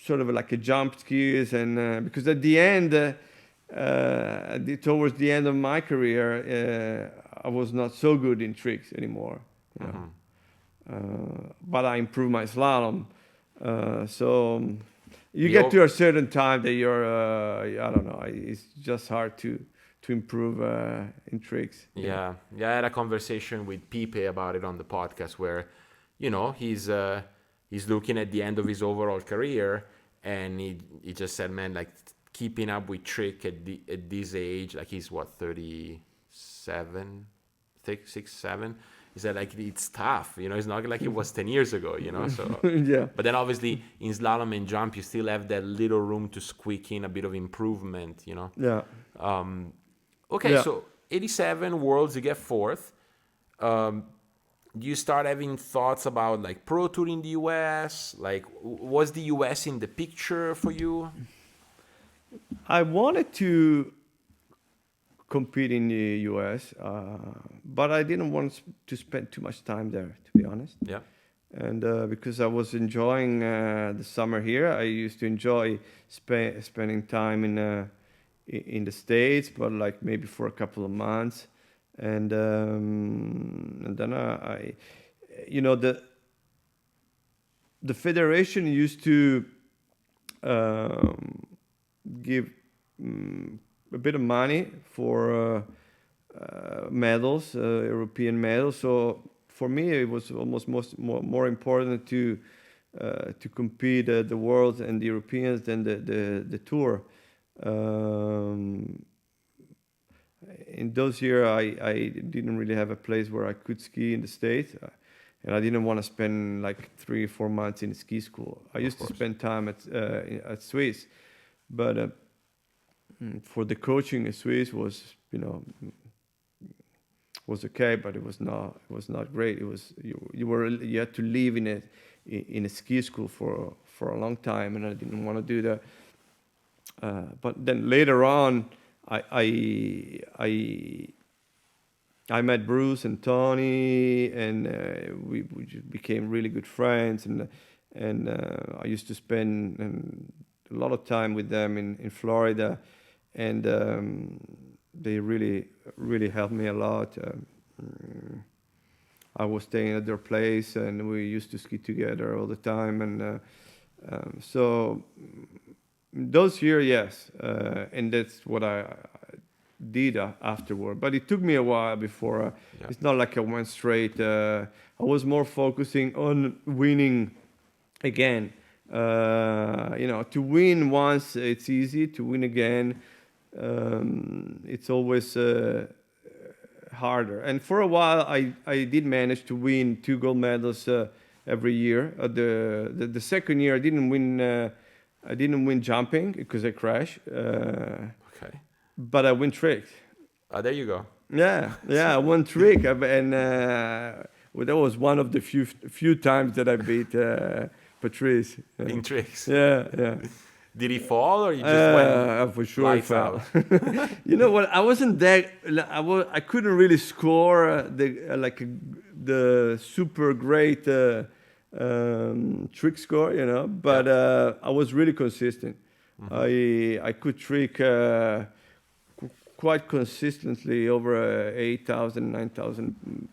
sort of like a jump skiers. And because at the end, towards the end of my career, I was not so good in tricks anymore. You know? But I improved my slalom. So you get to a certain time that you're, I don't know, it's just hard to improve in tricks. Yeah. Yeah. I had a conversation with Pipe about it on the podcast where, you know, he's looking at the end of his overall career, and he just said, man, like keeping up with trick at this age, like he's what, 37, 6, 7. He said, like, it's tough, you know, it's not like it was 10 years ago, you know, so. Yeah. But then obviously in slalom and jump, you still have that little room to squeak in a bit of improvement, you know. Yeah. Okay, Yeah. so 87 Worlds, you get fourth. Do you start having thoughts about like Pro Tour in the US? Like, was the US in the picture for you? I wanted to compete in the US, but I didn't want to spend too much time there, to be honest. Yeah. And because I was enjoying the summer here, I used to enjoy spending time in the States, but like maybe for a couple of months, and then I you know, the federation used to give a bit of money for medals, European medals. So for me, it was almost more important to compete the Worlds and the Europeans than the tour. In those years, I didn't really have a place where I could ski in the States, and I didn't want to spend like 3 or 4 months in ski school. I used to spend time at Swiss, but for the coaching in Swiss was, you know, was okay, but it was not great. It was you had to live in a ski school for a long time, and I didn't want to do that. But then later on, I met Bruce and Tony, and we just became really good friends, and I used to spend a lot of time with them in Florida, and they really helped me a lot. I was staying at their place, and we used to ski together all the time, and so those years, yes, and that's what I did afterward. But it took me a while before. It's not like I went straight. I was more focusing on winning again. You know, to win once, it's easy. To win again, it's always harder. And for a while, I did manage to win 2 gold medals every year. The second year, I didn't win jumping because I crashed. Okay. But I win tricks. There you go. Yeah, I won trick, and well, that was one of the few times that I beat Patrice. In tricks. Yeah. Did he fall, or you just went For sure, he lights fell. out? You know what? I wasn't that. I couldn't really score the super great trick score, you know. But I was really consistent. I could trick quite consistently over 8,000,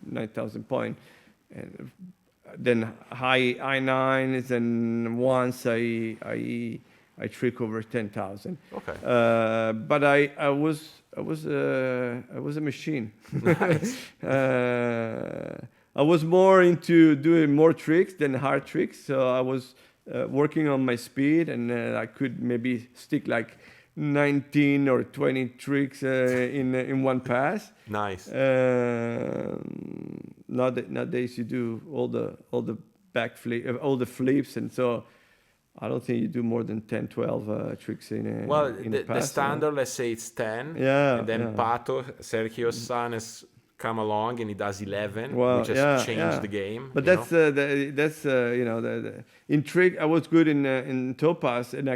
9,000 point, and then high nines, and once I trick over 10,000. Okay. But I was a machine. Nice. I was more into doing more tricks than hard tricks, so I was working on my speed, and I could maybe stick like 19 or 20 tricks in one pass. Nice. Nowadays you do all the backflip, all the flips, and so I don't think you do more than 10, 12 tricks in a The pass. standard, let's say it's 10. Yeah, And then yeah. Pato, Sergio's son, has come along and he does 11, Well, which has changed the game. But you that's know? you know in trick I was good in topaz, and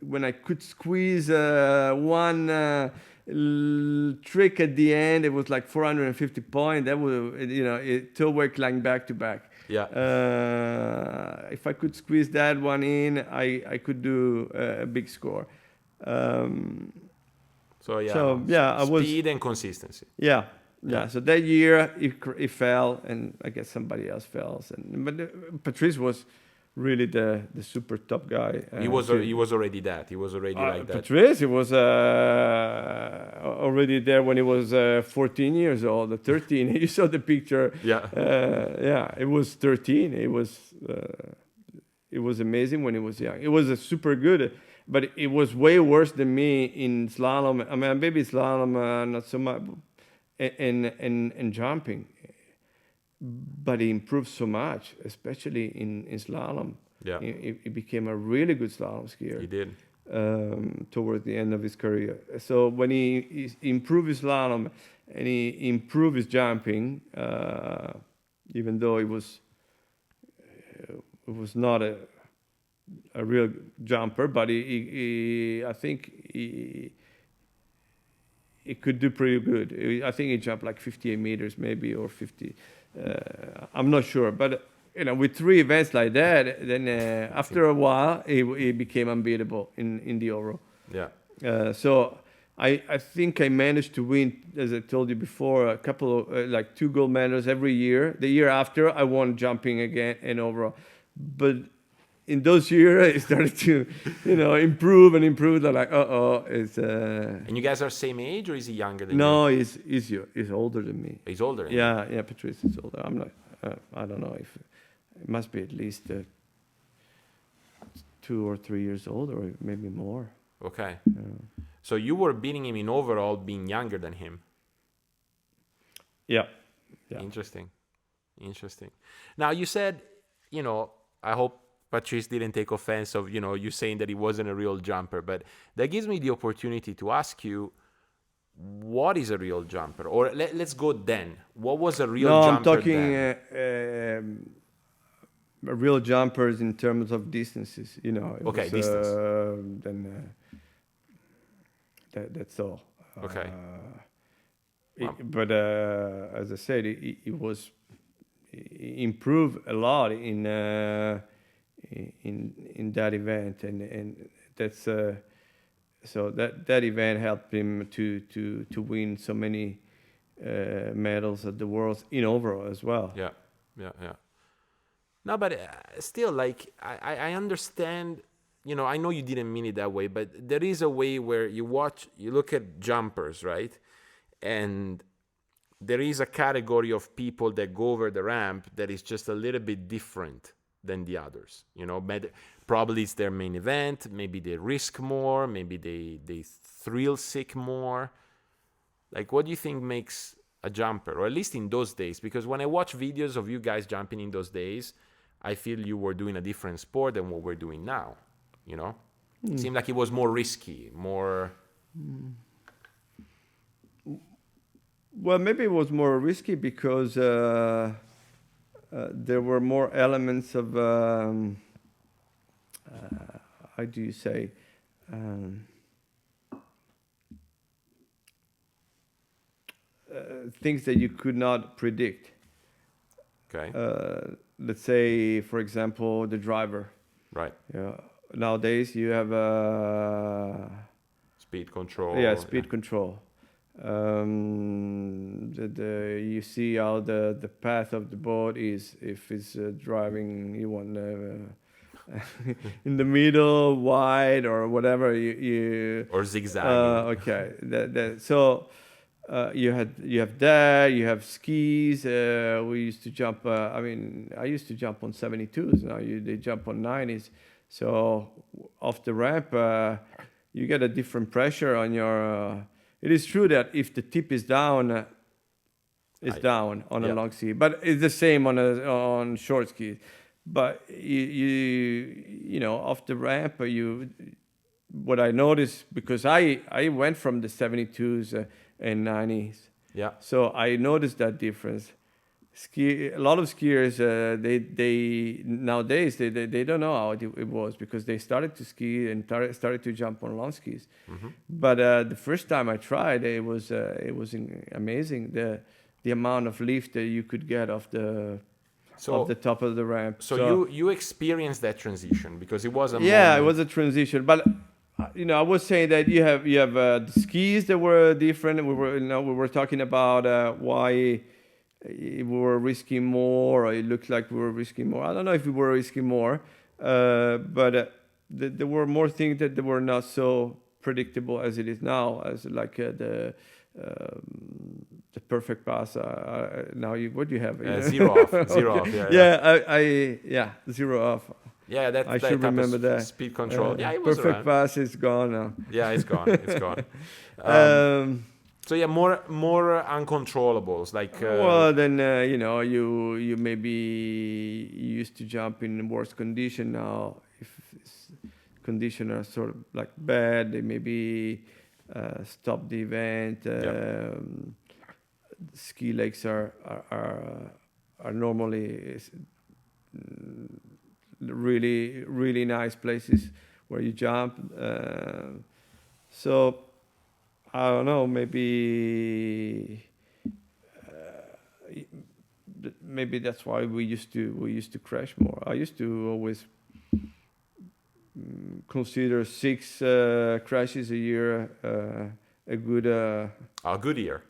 when I could squeeze one trick at the end, it was like 450 point. That was, you know, toe work lying back to back. Yeah. If I could squeeze that one in, I could do a big score. So I was speed and consistency. Yeah. So that year it fell, and I guess somebody else fell. But Patrice was really the super top guy. He was already that. He was already like that. Patrice, he was already there when he was 14 years old, or 13. You saw the picture. Yeah. It was 13. It was amazing when he was young. It was a super good, but it was way worse than me in slalom. I mean, maybe slalom not so much, and jumping. But he improved so much, especially in slalom. Yeah. He became a really good slalom skier. He did. Toward the end of his career. So when he improved his slalom and he improved his jumping, even though it was not a real jumper, but I think he could do pretty good. I think he jumped like 58 meters maybe, or 50. I'm not sure, but you know, with 3 events like that, then after a while, he became unbeatable in the overall. Yeah. So I think I managed to win, as I told you before, a couple of like 2 gold medals every year. The year after, I won jumping again and overall, but in those years, it started to, improve and improve. They're like, it's. And you guys are same age, or is he younger than you? No, he's older than me. He's older than you? Yeah, Patrice is older. I'm not. I don't know if it must be at least 2 or 3 years old, or maybe more. Okay. So you were beating him in overall, being younger than him. Yeah. Interesting. Now you said, I hope Patrice didn't take offense of, you saying that he wasn't a real jumper, but that gives me the opportunity to ask you, what is a real jumper? Or let's go then. What was a real jumper? I'm talking real jumpers in terms of distances, Okay, distance. Then that's all. Okay. But as I said, it was improved a lot in that event, and that's so that event helped him to win so many medals at the Worlds in overall as well. Yeah. No, but still, like I understand. I know you didn't mean it that way, but there is a way where you look at jumpers, right? And there is a category of people that go over the ramp that is just a little bit different than the others. Probably it's their main event. Maybe they risk more. Maybe they thrill seek more. Like, what do you think makes a jumper, or at least in those days? Because when I watch videos of you guys jumping in those days, I feel you were doing a different sport than what we're doing now. It seemed like it was more risky, more. Well, maybe it was more risky because there were more elements of how do you say um, things that you could not predict. Okay. Let's say, for example, the driver. Right. Yeah. Nowadays, you have Speed control. yeah, speed control. You see how the path of the boat is. If it's driving, you want in the middle, wide, or whatever. Or zigzagging. Okay. So you have that. You have skis. We used to jump. I mean, I used to jump on 72s. Now they jump on 90s. So off the ramp, you get a different pressure on your. It is true that if the tip is down, it's down on a Yeah. long ski, but it's the same on short skis. But you know, off the ramp, what I noticed, because I went from the 72s and 90s, Yeah. so I noticed that difference. A lot of skiers, they nowadays they don't know how it was, because they started to ski and started to jump on long skis. But the first time I tried, it was amazing, the amount of lift that you could get off the top of the ramp. So you experienced that transition because it was a Yeah, it moment. was a transition, but you know, I was saying that you have the skis that were different. We were talking about why we were risking more, or it looked like we were risking more. I don't know if we were risking more, but there were more things that they were not so predictable as it is now, as like the perfect pass. Now what do you have? 0 off. 0 off. Yeah. Yeah, 0 off. Yeah, that I that should type remember of that. speed control. Yeah, it was Perfect around. pass is gone now. Yeah, it's gone. It's gone. So yeah, more uncontrollables like. Well, then you know, you maybe used to jump in worse condition. Now, if conditions are sort of like bad, they maybe stop the event. Ski lakes are normally really nice places where you jump. So I don't know, maybe that's why we used to crash more. I used to always consider 6 crashes a year a good. A good year.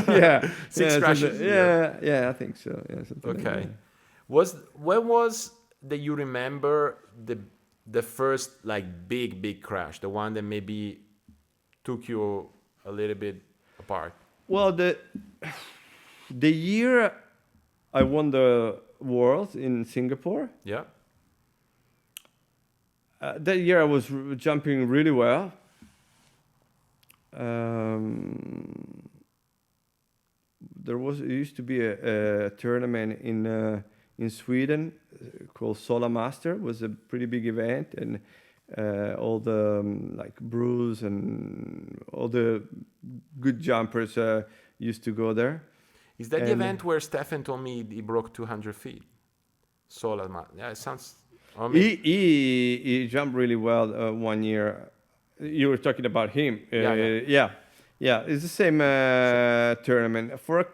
Yeah, 6 yeah, crashes a year. yeah, I think so. Yeah, something like Okay. that. When was that you remember the first like big crash, the one that maybe took you a little bit apart? Well, the year I won the world in Singapore, Yeah. that year I was jumping really well. It used to be a tournament in Sweden called Sola Master. It was a pretty big event, and all the like Bruce and all the good jumpers used to go there. Is that the event where Stefan told me he broke 200 feet? Yeah, it sounds. I mean, He jumped really well one year. You were talking about him. Yeah. It's the same tournament for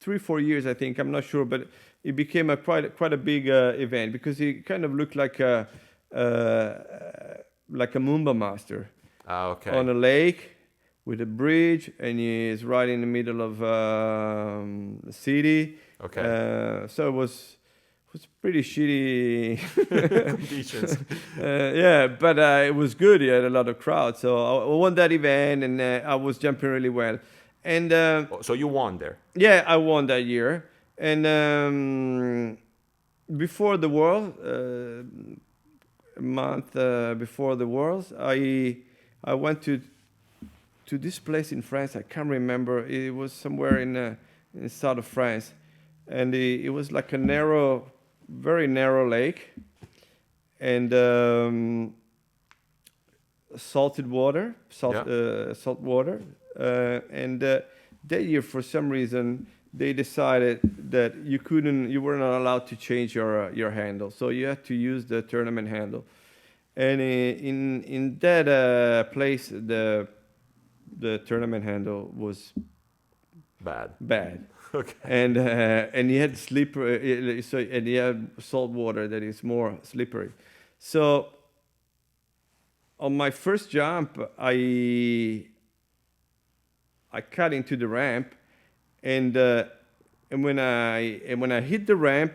3-4 years, I think. I'm not sure, but it became quite a big event, because it kind of looked like a Moomba Master okay. on a lake with a bridge, and he's right in the middle of the city. Okay. So it was pretty shitty Conditions. yeah, but it was good. He had a lot of crowd, so I won that event, and I was jumping really well. And So you won there. yeah, I won that year. And before the World, a month before the Worlds, I went to this place in France. I can't remember. It was somewhere in the south of France, and it was like a very narrow lake, and salt water, and that year, for some reason, they decided that you were not allowed to change your handle, so you had to use the tournament handle. And in that place, the tournament handle was Bad. bad, Okay. and he had slippery, so and he had salt water that is more slippery. So on my first jump, I cut into the ramp, and when I hit the ramp,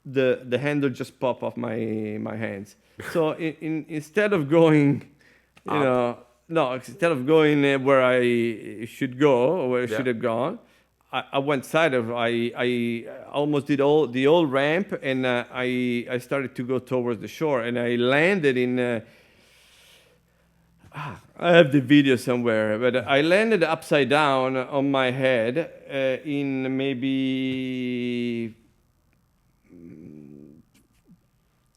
the handle just popped off my hands. So instead of going, you Up. know, no, instead of going where I should go or where I should Yeah. have gone, I went side of. I almost did all the old ramp, and I started to go towards the shore, and I landed in. I have the video somewhere, but I landed upside down on my head in maybe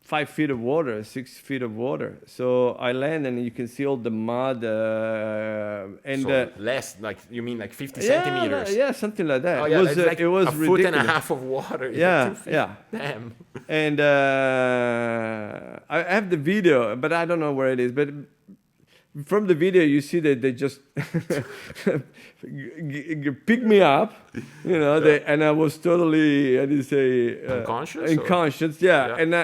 5 feet of water, 6 feet of water. So I land and you can see all the mud and So less, like, you mean like 50 yeah, centimeters? yeah, something like that. Oh yeah, it's like it was a ridiculous. foot and a half of water. It's Yeah, like 2 feet. yeah. Damn. And I have the video, but I don't know where it is. But from the video, you see that they just picked me up, you know, and I was totally, how do you say, Unconscious, unconscious, Yeah. And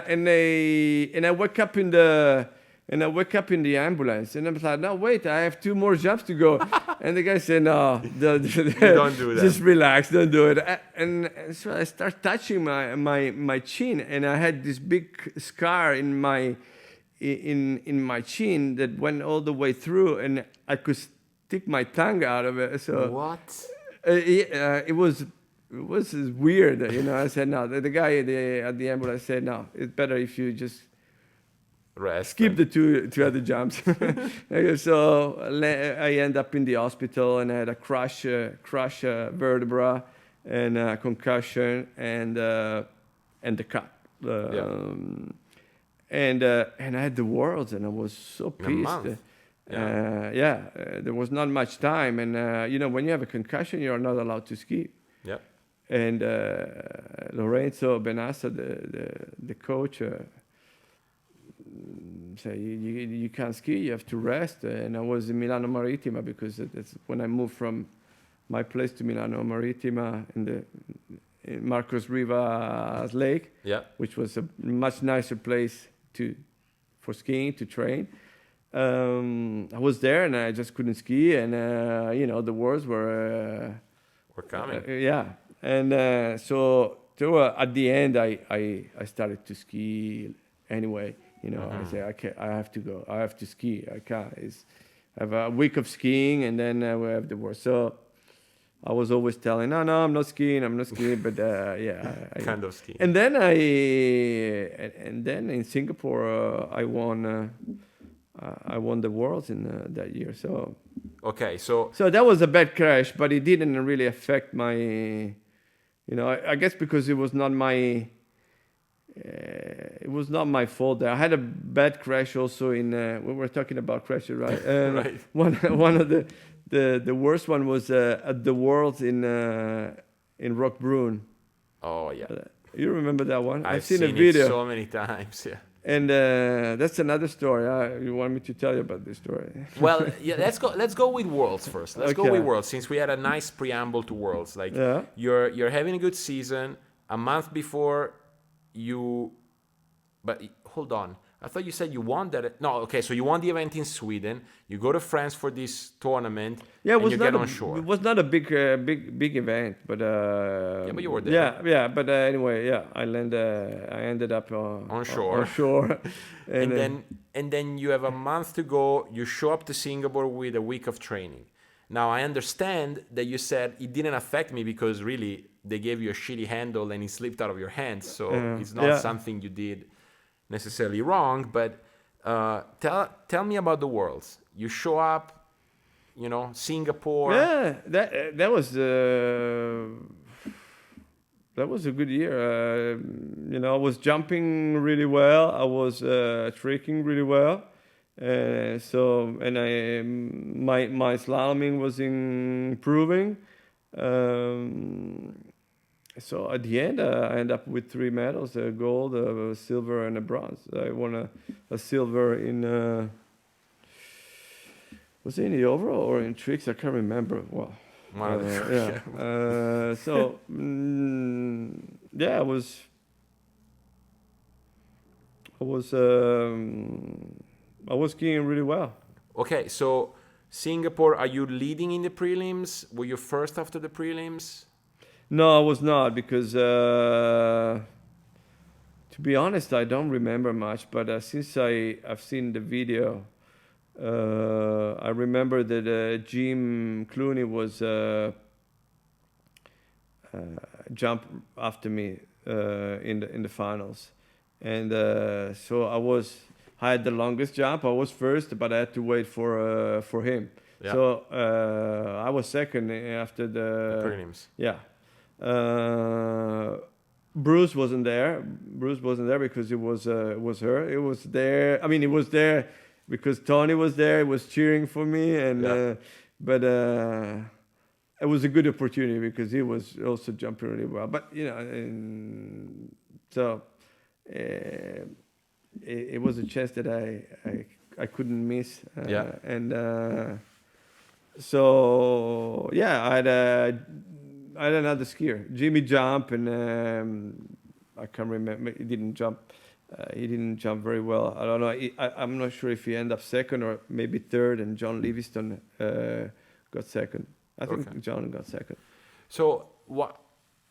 I wake up in the. And I wake up in the ambulance, and I'm like, "No, wait! I have 2 more jumps to go." And the guy said, "No, don't do that. Just relax, don't do it." And so I start touching my chin, and I had this big scar in my chin that went all the way through, and I could stick my tongue out of it. So What? it was weird, you know. I said, "No." The guy at the ambulance said, "No, it's better if you just." Rest. Skip the two other jumps. So I end up in the hospital, and I had a crush vertebra, and a concussion, and the cut. And I had the Worlds, and I was so In a month. pissed. There was not much time, and you know, when you have a concussion, you're not allowed to ski. Yeah. And Lorenzo Benassa, the coach. Say you can't ski, you have to rest. And I was in Milano Marittima because that's when I moved from my place to Milano Marittima in Marcos Rivas Lake, Yeah. which was a much nicer place for skiing, to train. I was there and I just couldn't ski, and you know, the words were coming. yeah. And so at the end I started to ski anyway. You know, I say I have to go. I have to ski. I can't. I have a week of skiing, and then we have the worst. So I was always telling, no, I'm not skiing. But yeah, Kind of skiing. And then in Singapore, I won the Worlds in that year. So Okay, so that was a bad crash, but it didn't really affect my. You know, I guess because it was not my. It was not my fault. I had a bad crash also in. We were talking about crashes, right? Right. One of the worst one was at the Worlds in Rockbrunn. oh yeah, You remember that one? I've seen a it video. so many times. Yeah. And that's another story. You want me to tell you about this story? Well, yeah. Let's go with Worlds first. Let's go Okay. with Worlds, since we had a nice preamble to Worlds. Like, Yeah. you're having a good season. A month before, but hold on. I thought you said you won that. No, okay. So you won the event in Sweden. You go to France for this tournament. Yeah, it and was you not get a, on shore. It was not a big event, but but you were there. Yeah. But anyway, yeah, I ended up On shore. On shore, and then you have a month to go. You show up to Singapore with a week of training. Now I understand that you said it didn't affect me because really they gave you a shitty handle and it slipped out of your hands. So it's not something you did necessarily wrong. But tell me about the Worlds. You show up, you know, Singapore. Yeah, that was a good year. You know, I was jumping really well. I was tricking really well. My slaloming was improving. So at the end, I end up with 3 medals: a gold, a silver, and a bronze. I won a silver in was it in the overall or in tricks? I can't remember. Well, One of the yeah. So yeah, I was I was skiing really well. Okay, so Singapore, are you leading in the prelims? Were you first after the prelims? No, I was not because, to be honest, I don't remember much. But since I've seen the video, I remember that Jim Clooney was jump after me in the finals, and so I had the longest jump. I was first, but I had to wait for him. Yeah. So I was second after The prelims. yeah. Uh, Bruce wasn't there. Bruce wasn't there because it was her. It was there. I mean, it was there because Tony was there. He was cheering for me, and Yeah. but it was a good opportunity because he was also jumping really well. But and so it was a chance that I couldn't miss. Yeah. And so yeah, I had another skier, Jimmy jump, and I can't remember. He didn't jump. He didn't jump very well. I don't know. I'm not sure if he ended up second or maybe third, and John Livingston got second. I think Okay. John got second. So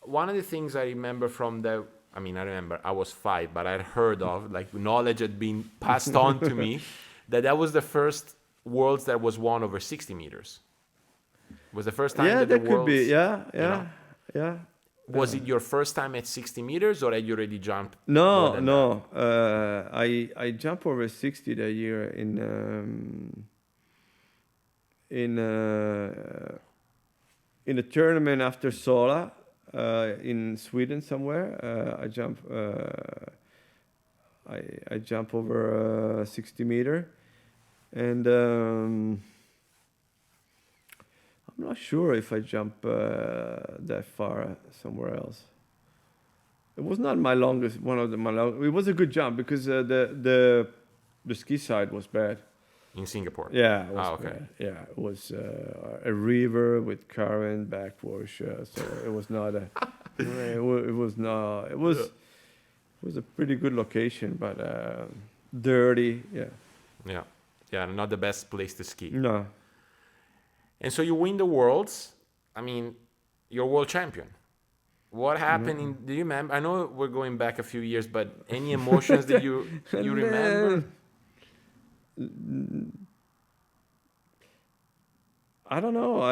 one of the things I remember from the, I mean, I remember I was 5, but I'd heard of, like, knowledge had been passed on to me, that was the first Worlds that was won over 60 meters. Was the first time Yeah, that the that could Worlds, be. Yeah, you know, yeah. was it your first time at 60 meters, or had you already jumped more No, than no. I jumped over 60 that year in a tournament after Sola in Sweden somewhere. I jump over 60 meter, and I'm not sure if I jump that far somewhere else. It was not my longest, one of my long. It was a good jump because the ski side was bad. in Singapore? Yeah, it was okay. bad. Yeah, it was a river with current backwash, so it was not a. It was not. It was. It was a pretty good location, but dirty. Yeah. Yeah. Yeah, not the best place to ski. No. And so you win the Worlds. I mean, you're world champion. What happened in, do you remember? I know we're going back a few years, but any emotions that you remember? I don't know.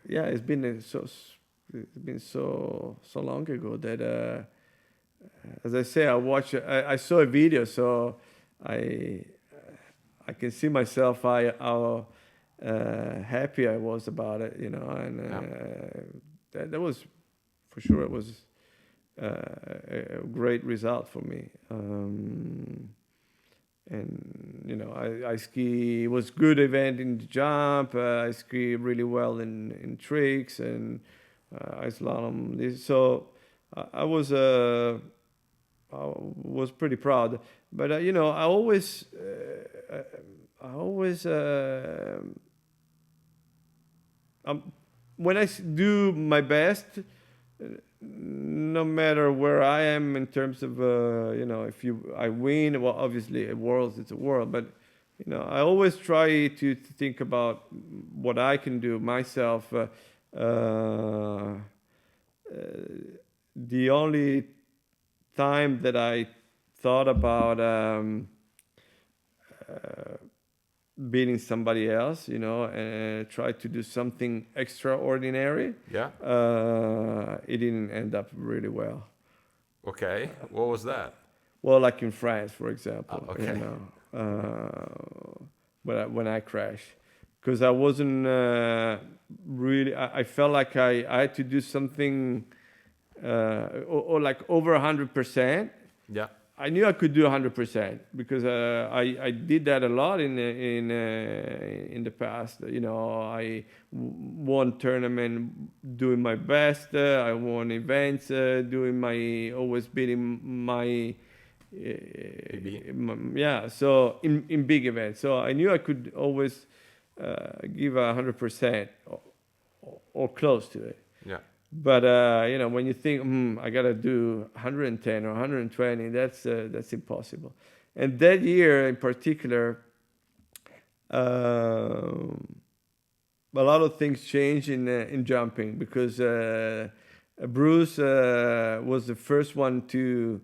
It's been so long ago that as I say, I saw a video, so I can see myself how happy I was about it, and that was for sure. It was a great result for me. And I ski. It was good event in the jump. I ski really well in tricks and ice slalom. So I was pretty proud. But I always when I do my best, no matter where I am in terms of if I win, well, obviously a world it's a world, but I always try to think about what I can do myself. The only time that I thought about beating somebody else, and try to do something extraordinary. Yeah. It didn't end up really well. Okay. What was that? Well, like in France, for example. Okay. When I crashed, because I wasn't really. I felt like I had to do something or like over 100%. Yeah. I knew I could do 100% because I did that a lot in the past. You know, I won tournament doing my best. I won events doing my always beating my yeah. So in big events, so I knew I could always give 100% or close to it. Yeah. But you know, when you think, I gotta do 110 or 120, that's impossible. And that year in particular, a lot of things changed in jumping because Bruce was the first one to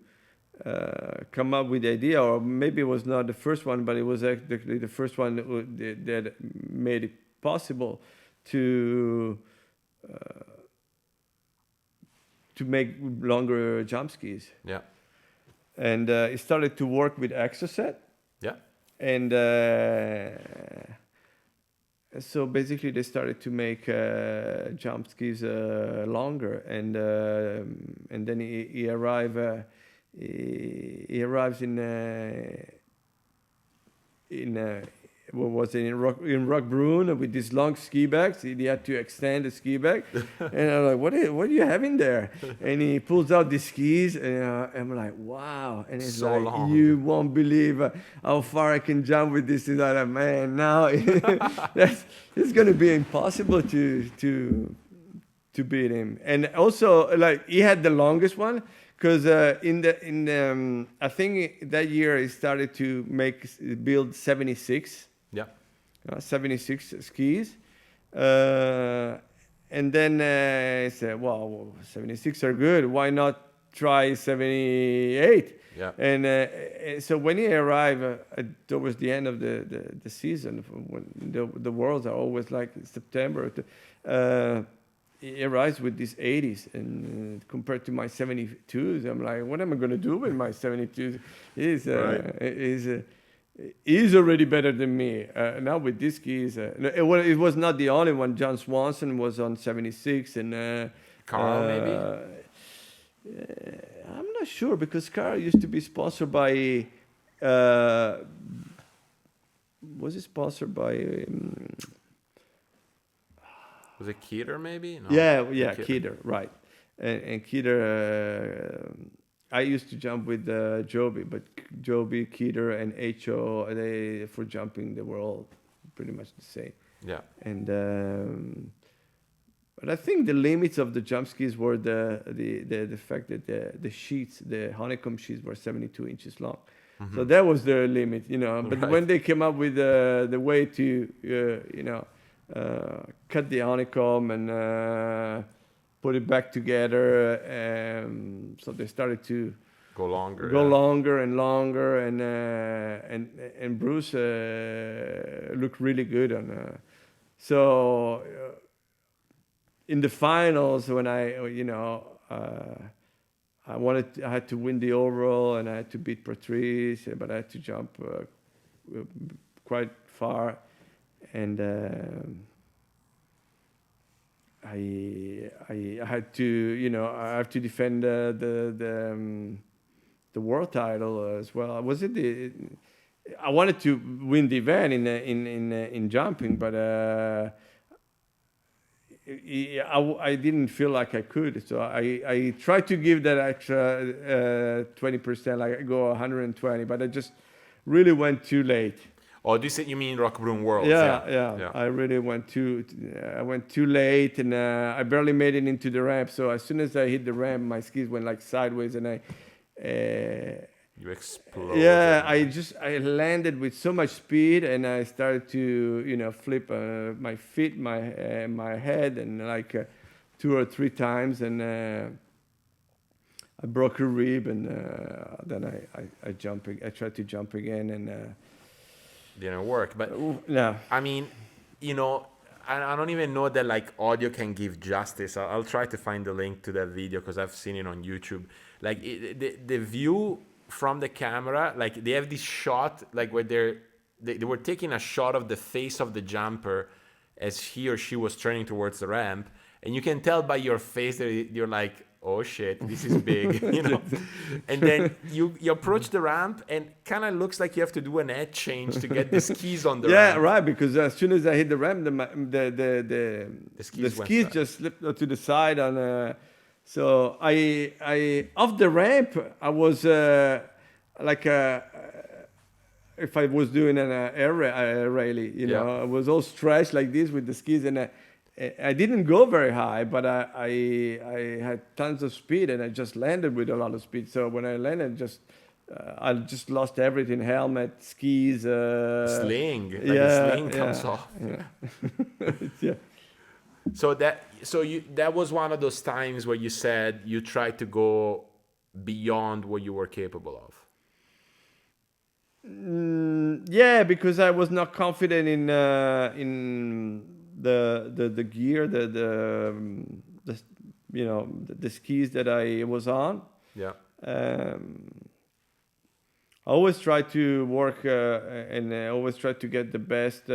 come up with the idea, or maybe it was not the first one, but it was actually the first one that made it possible to make longer jump skis. Yeah. And he started to work with Exocet. Yeah. And so basically they started to make jump skis longer. And then he arrives in what was it, in Rockbrunn with these long ski bags. He had to extend the ski bag, and I'm like, what are you having there? And he pulls out the skis, and I'm like, wow! And it's So like, long. you won't believe how far I can jump with this. And I'm like, man, now it's gonna be impossible to beat him. And also, like, he had the longest one. Because I think that year he started to build 76. Yeah. 76 skis. And then I said, well, 76 are good. Why not try 78? Yeah. And so when he arrived towards the end of the season, when the Worlds are always like September, he arrives with these 80s, and compared to my 72s, I'm like, what am I going to do with my 72s? He's already better than me. Now with these skis, it was not the only one. John Swanson was on 76, and Carl maybe. I'm not sure because Carl used to be sponsored by. Was it sponsored by? Was it Keter maybe? No. Yeah, Keter, right. And Keter, I used to jump with Joby, but Joby, Keter, and HO, they for jumping, they were all pretty much the same. Yeah. And but I think the limits of the jump skis were the fact that the sheets, the honeycomb sheets, were 72 inches long. Mm-hmm. So that was their limit, you know. But when they came up with the way to, you know, cut the honeycomb and put it back together, so they started to go longer and longer, and Bruce looked really good on. So in the finals, when I had to win the overall and I had to beat Patrice, but I had to jump quite far. And I had to, you know, I have to defend the world title as well. I wanted to win the event in jumping, but I didn't feel like I could. So I tried to give that extra 20%, like I go 120, but I just really went too late. Oh, you mean Rockbrunn Worlds? Yeah. I really went too late, and I barely made it into the ramp. So as soon as I hit the ramp, my skis went like sideways, and you exploded. Yeah, I landed with so much speed, and I started to, you know, flip my feet, my head, and like 2 or 3 times, and I broke a rib, and then I tried to jump again, and. Didn't work, but no. I mean, you know, I don't even know that like audio can give justice. I'll try to find the link to that video because I've seen it on YouTube. Like the view from the camera, like they have this shot, like where they were taking a shot of the face of the jumper as he or she was turning towards the ramp, and you can tell by your face that you're like, oh shit, this is big, And then you approach the ramp and kind of looks like you have to do an edge change to get the skis on the ramp. Yeah, right. Because as soon as I hit the ramp, the skis just slipped to the side, and so I off the ramp I was like if I was doing an air rally, I was all stretched like this with the skis, and I didn't go very high, but I had tons of speed, and I just landed with a lot of speed. So when I landed, I just lost everything: helmet, skis, sling. The sling comes off. Yeah. So that was one of those times where you said you tried to go beyond what you were capable of. Yeah, because I was not confident in the gear, the skis that I was on. Yeah. I always try to work and I always try to get the best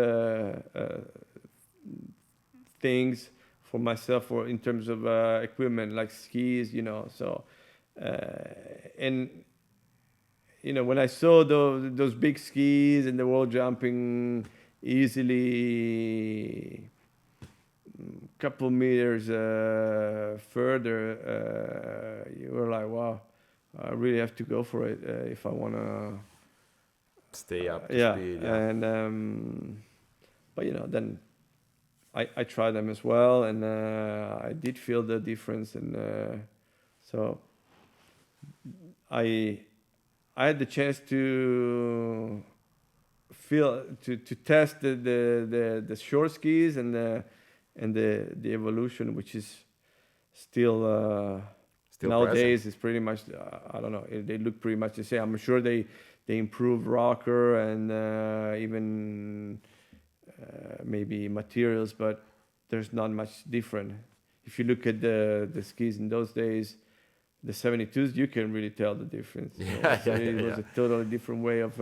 things for myself, or in terms of equipment like skis, So and when I saw those big skis and they were all jumping easily a couple meters further, you were like, wow, I really have to go for it if I want to stay up to speed. Yeah. And but then I tried them as well, and I did feel the difference, and so I had the chance to test the short skis and the evolution, which is still nowadays present. is pretty much I don't know, they look pretty much the same. I'm sure they improve rocker and even maybe materials, but there's not much different. If you look at the skis in those days, the 72s, you can really tell the difference. It was a totally different way of.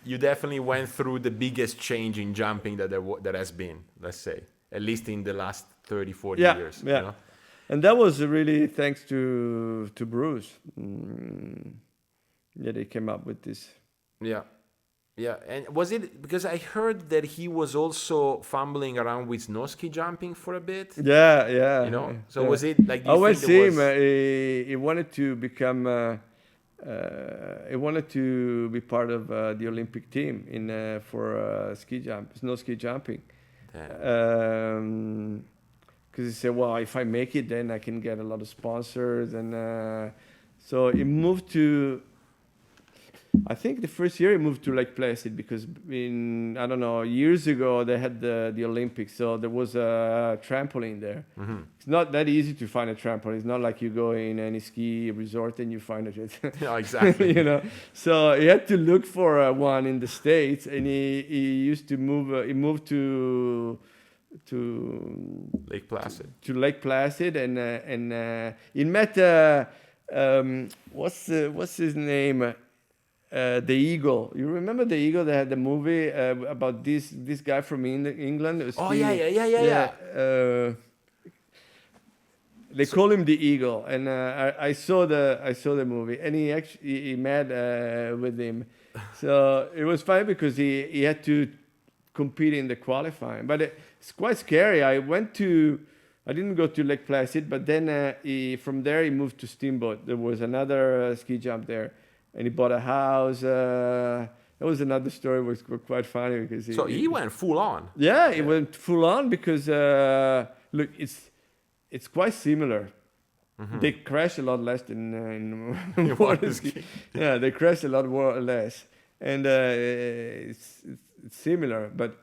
You definitely went through the biggest change in jumping that has been, let's say, at least in the last 30, 40 years. Yeah. And that was really thanks to Bruce. They came up with this. Yeah. Yeah. And was it because I heard that he was also fumbling around with snow ski jumping for a bit? Yeah. So was it like? I always see him. He wanted to become. He wanted to be part of the Olympic team for snow ski jumping. Because he said, well, if I make it, then I can get a lot of sponsors, and so he moved to. I think the first year he moved to Lake Placid because years ago they had the Olympics, so there was a trampoline there. Mm-hmm. It's not that easy to find a trampoline. It's not like you go in any ski resort and you find it. Yeah, exactly. So he had to look for one in the States, and he used to move. He moved to Lake Placid. To Lake Placid, and he met what's his name? The Eagle. You remember the Eagle? They had the movie about this guy from England. Oh yeah. They call him the Eagle, and I saw the movie, and he met with him. So it was fun because he had to compete in the qualifying, but it's quite scary. I didn't go to Lake Placid, but then from there he moved to Steamboat. There was another ski jump there. And he bought a house. That was another story. Was quite funny because he went full on. Yeah, he went full on because look, it's quite similar. Mm-hmm. They crash a lot less than in water ski. Yeah, they crash a lot less, and it's similar. But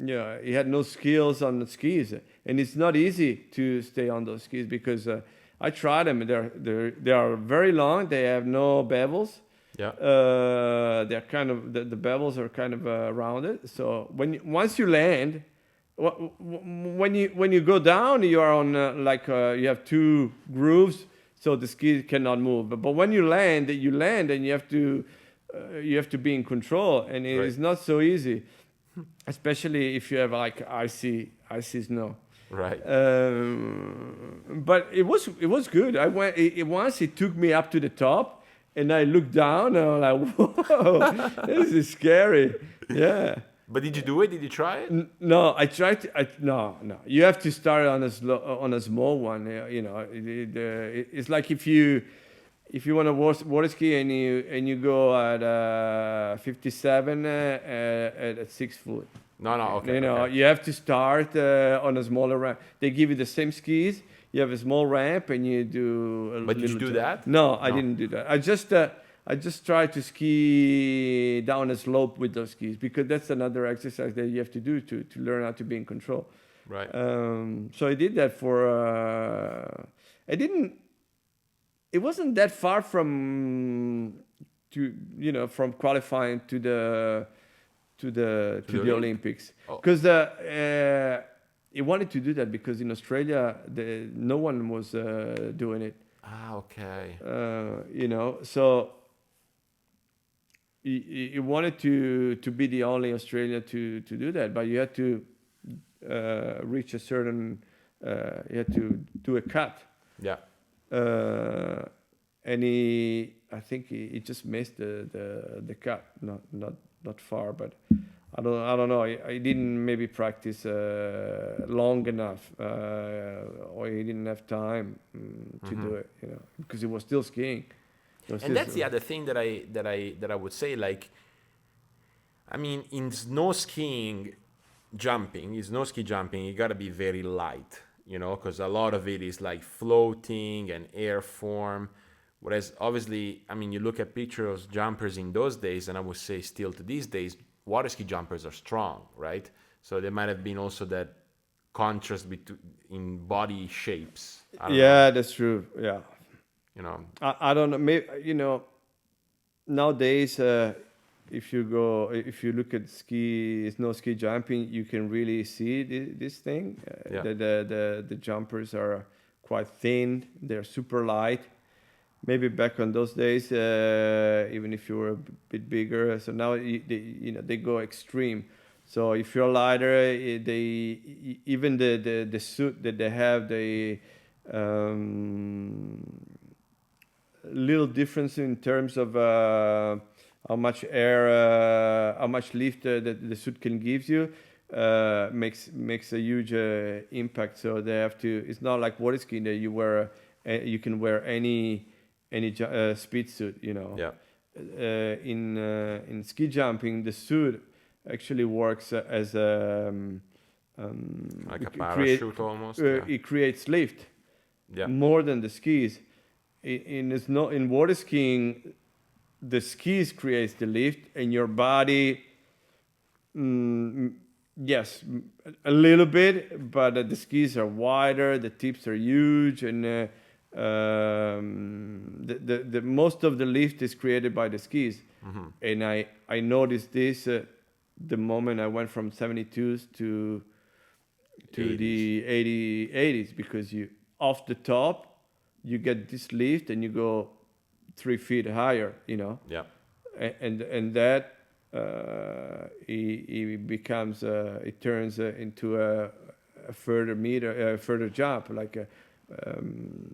he had no skills on the skis, and it's not easy to stay on those skis because. I tried them. They are very long. They have no bevels. Yeah. They're kind of the bevels are kind of rounded. So once you land, when you go down, you are on you have two grooves, so the ski cannot move. But when you land, and you have to be in control, and it is not so easy, especially if you have like icy snow. Right. But it was good. I went once. It took me up to the top, and I looked down, and I'm like, "Whoa, this is scary." Yeah. But did you do it? Did you try it? No, I tried to. No, no. You have to start on a small one. It's like if you want to water ski and you go at 57 at 6 foot. No, no. Okay. Okay. You have to start on a smaller ramp. They give you the same skis. You have a small ramp, and you do a But did you little do jump. that? No, I No. didn't do that. I just tried to ski down a slope with those skis because that's another exercise that you have to do to learn how to be in control. Right. So I did that for. I didn't. It wasn't that far from from qualifying to the the Olympics Oh. because he wanted to do that because in Australia no one was doing it. Ah, okay. So he wanted to be the only Australia to do that, but you had to reach a certain. You had to do a cut. Yeah. And I think he just missed the cut, not far, but I don't know. I didn't maybe practice long enough, or he didn't have time to do it, because he was still skiing. And that's the other thing that I would say. Like, I mean, in snow ski jumping, you gotta be very light, because a lot of it is like floating and air form. Whereas obviously, I mean, you look at pictures of jumpers in those days, and I would say still to these days, water ski jumpers are strong, right? So there might have been also that contrast in body shapes. I don't know, That's true. Yeah, you know. I don't know. Maybe nowadays, if you look at snow ski jumping, you can really see this thing. Yeah. The jumpers are quite thin. They're super light. Maybe back on those days, even if you were a bit bigger. So now they go extreme. So if you're lighter, even the suit that they have, little difference in terms of how much air, how much lift the suit can give you, makes a huge impact. So they have to. It's not like water skiing that you can wear any speed suit. Yeah. In ski jumping, the suit actually works as Like a parachute almost. Yeah. it creates lift Yeah. more than the skis. In water skiing, the skis creates the lift, and your body, yes, a little bit, but the skis are wider, the tips are huge, and the most of the lift is created by the skis. Mm-hmm. And I noticed this the moment I went from 72s to 80s. the 80s, because you off the top you get this lift and you go 3 feet higher, Yeah. and that it becomes it turns into a further jump, like a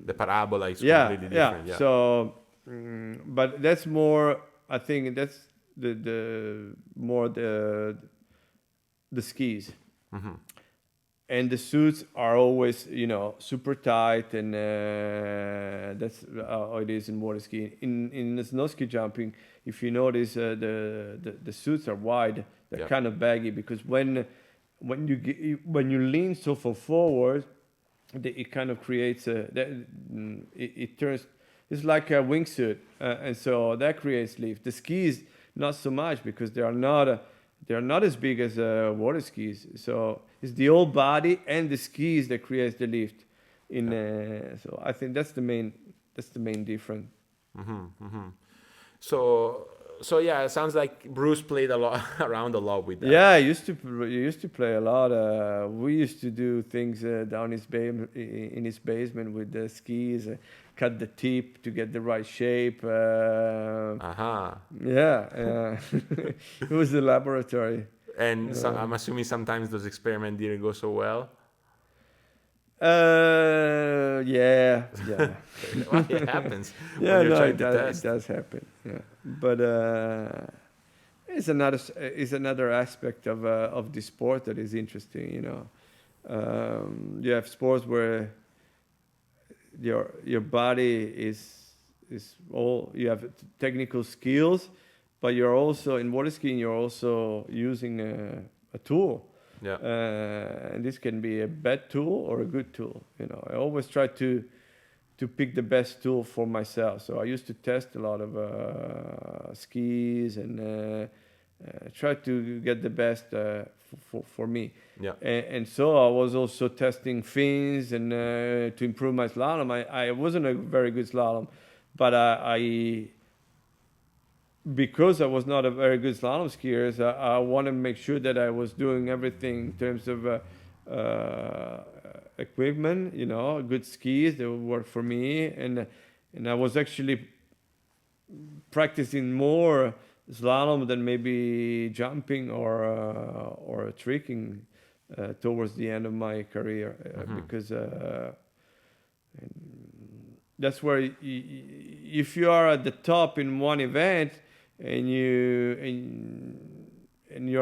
The parabola is completely yeah. different. Yeah. So, but that's more. I think that's the more the skis. Mm-hmm. And the suits are always, super tight, and that's how it is in water skiing. In the snow ski jumping, if you notice, the suits are wide. They're Yeah. kind of baggy, because when you lean so far forward, it kind of creates it turns. It's like a wingsuit, and so that creates lift. The skis not so much, because they are not as big as water skis. So it's the whole body and the skis that creates the lift. So I think that's the main difference. Mm-hmm. Mm-hmm. So yeah, it sounds like Bruce played around a lot with that. Yeah, I used to play a lot. We used to do things down in his basement with the skis, cut the tip to get the right shape. Uh-huh. Yeah, it was a laboratory. And I'm assuming sometimes those experiments didn't go so well. Yeah, yeah. Well, it happens when Yeah, you're no, trying to it test. does happen. Yeah, but it's another aspect of the sport that is interesting. You have sports where your body is all you have technical skills, but you're also in water skiing. You're also using a tool, Yeah. and this can be a bad tool or a good tool. I always try to pick the best tool for myself. So I used to test a lot of skis and try to get the best for me. Yeah. And so I was also testing fins and to improve my slalom. I wasn't a very good slalom, but I because I was not a very good slalom skier, so I want to make sure that I was doing everything in terms of equipment, good skis that would work for me, and I was actually practicing more slalom than maybe jumping or tricking towards the end of my career because that's where if you are at the top in one event and you're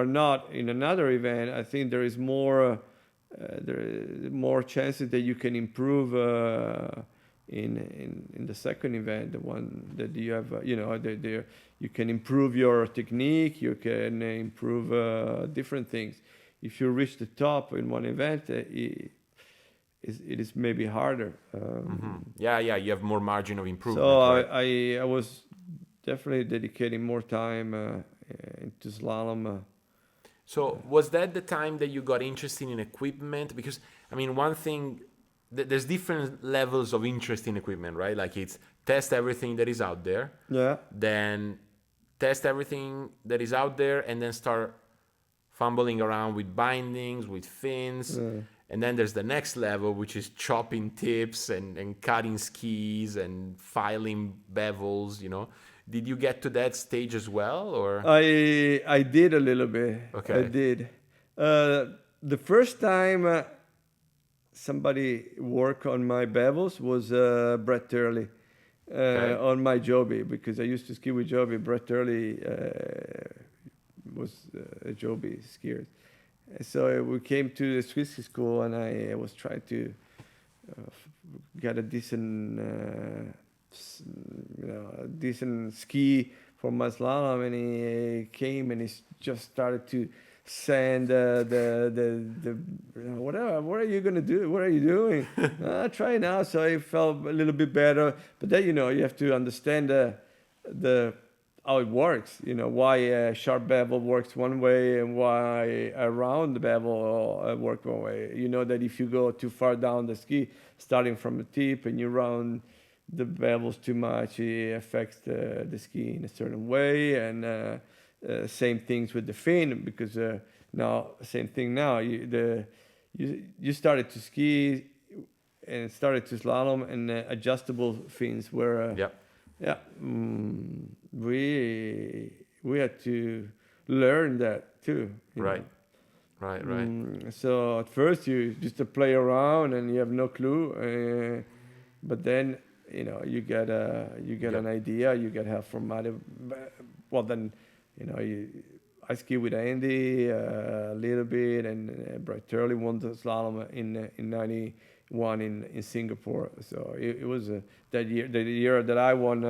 not in another event, I think there is there is more chances that you can improve in the second event, the one that you have, you can improve your technique, you can improve different things. If you reach the top in one event, it is maybe harder. Yeah, yeah. You have more margin of improvement, So right? I was definitely dedicating more time into slalom. So was that the time that you got interested in equipment? Because I mean, one thing, there's different levels of interest in equipment, right? Like it's test everything that is out there, Yeah. then test everything that is out there, and then start fumbling around with bindings, with fins. And then there's the next level, which is chopping tips and cutting skis and filing bevels, Did you get to that stage as well, or? I did a little bit. I Okay. did. The first time somebody worked on my bevels was Brett Turley Okay. on my Joby, because I used to ski with Joby. Brett Turley was a Joby skier. So we came to the Swiss school, and I was trying to get a decent, a decent ski for my slalom, and he came and he just started to sand whatever. What are you gonna do? What are you doing? Try now. So I felt a little bit better, but then you have to understand the how it works. Why a sharp bevel works one way and why a round bevel works one way. You know that if you go too far down the ski, starting from the tip, and you round the bevels too much, it affects the ski in a certain way. And same things with the fin, because now same thing now. You started to ski and started to slalom, and adjustable fins were. Yeah. Yeah, we had to learn that too. Right. Right. Right. So at first you just to play around and you have no clue, but then you get Yep. an idea. You get help from other. Well, then I ski with Andy a little bit, and Brett Turley won the slalom in '91 in Singapore. So it was that year, the year that I won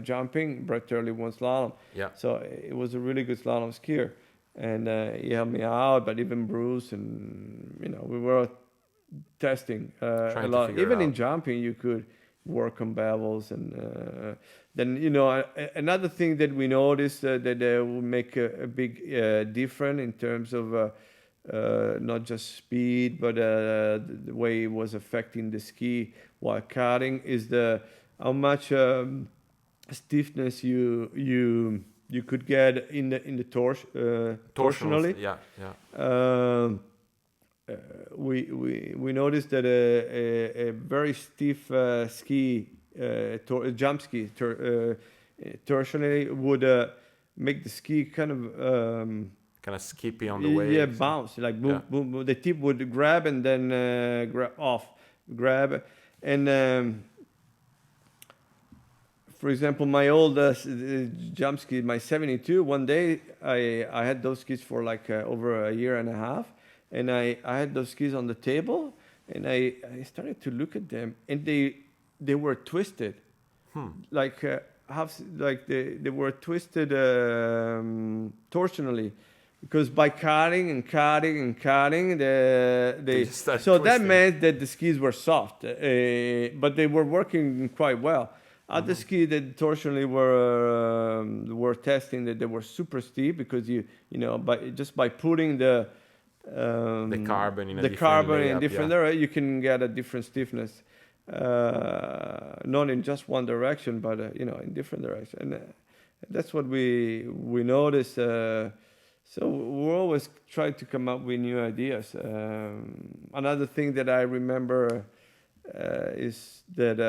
jumping. Brett Turley won slalom. Yeah. So it was a really good slalom skier, and he helped me out. But even Bruce, and we were testing a Trying to lot. figure it Even in out. jumping, you could work on bevels, and then another thing that we noticed that will make a big difference in terms of not just speed, but the way it was affecting the ski while cutting is the how much stiffness you could get in the Torsional. torsionally. Yeah. Yeah. Um, we noticed that a very stiff ski, jump ski, torsionally would make the ski kind of kind of skippy on the way. Yeah, bounce like boom, Yeah. boom, boom. The tip would grab and then grab, and for example, my old jump ski, my 72. One day, I had those skis for like over a year and a half, and I had those skis on the table, and I started to look at them, and they were twisted, like like they were twisted torsionally, because by cutting and cutting and cutting, they just start so that twisting. meant that the skis were soft, but they were working quite well. Other ski that torsionally were testing that they were super steep, because you know by putting the carbon in a the different carbon in layup, different yeah. area, you can get a different stiffness, not in just one direction, but in different direction. And that's what we notice. So we're always trying to come up with new ideas. Another thing that I remember is that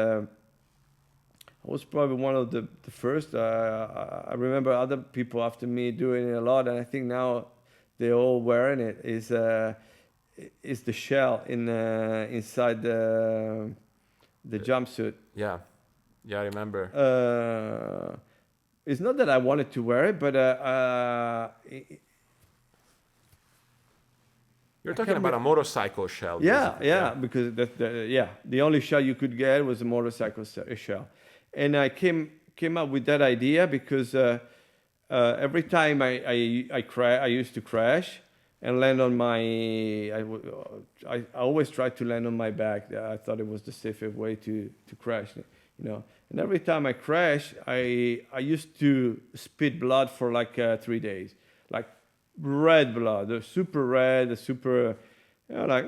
I was probably one of the first. I remember other people after me doing it a lot, and I think now they're all wearing it. Is the shell inside the jumpsuit? Yeah, I remember. It's not that I wanted to wear it, but You're talking about a motorcycle shell. yeah, basically. yeah, because the only shell you could get was a motorcycle shell, and I came up with that idea because every time I used to crash and land on my I always tried to land on my back. I thought it was the safest way to crash, And every time I crash, I used to spit blood for like 3 days, like red blood, the super red, the super, like,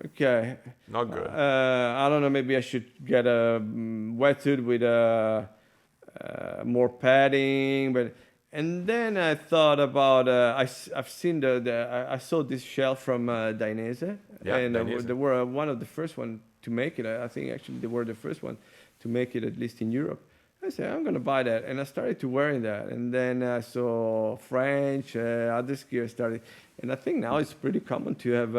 okay. Not good. I don't know, maybe I should get a wetsuit with more padding, and then I thought about, I've seen I saw this shell from Dainese, Yeah, and Dainese. they were one of the first one to make it. I think actually they were the first one to make it, at least in Europe. I said, I'm going to buy that. And I started to wearing that. And then I saw French, other skiers started. And I think now it's pretty common to have...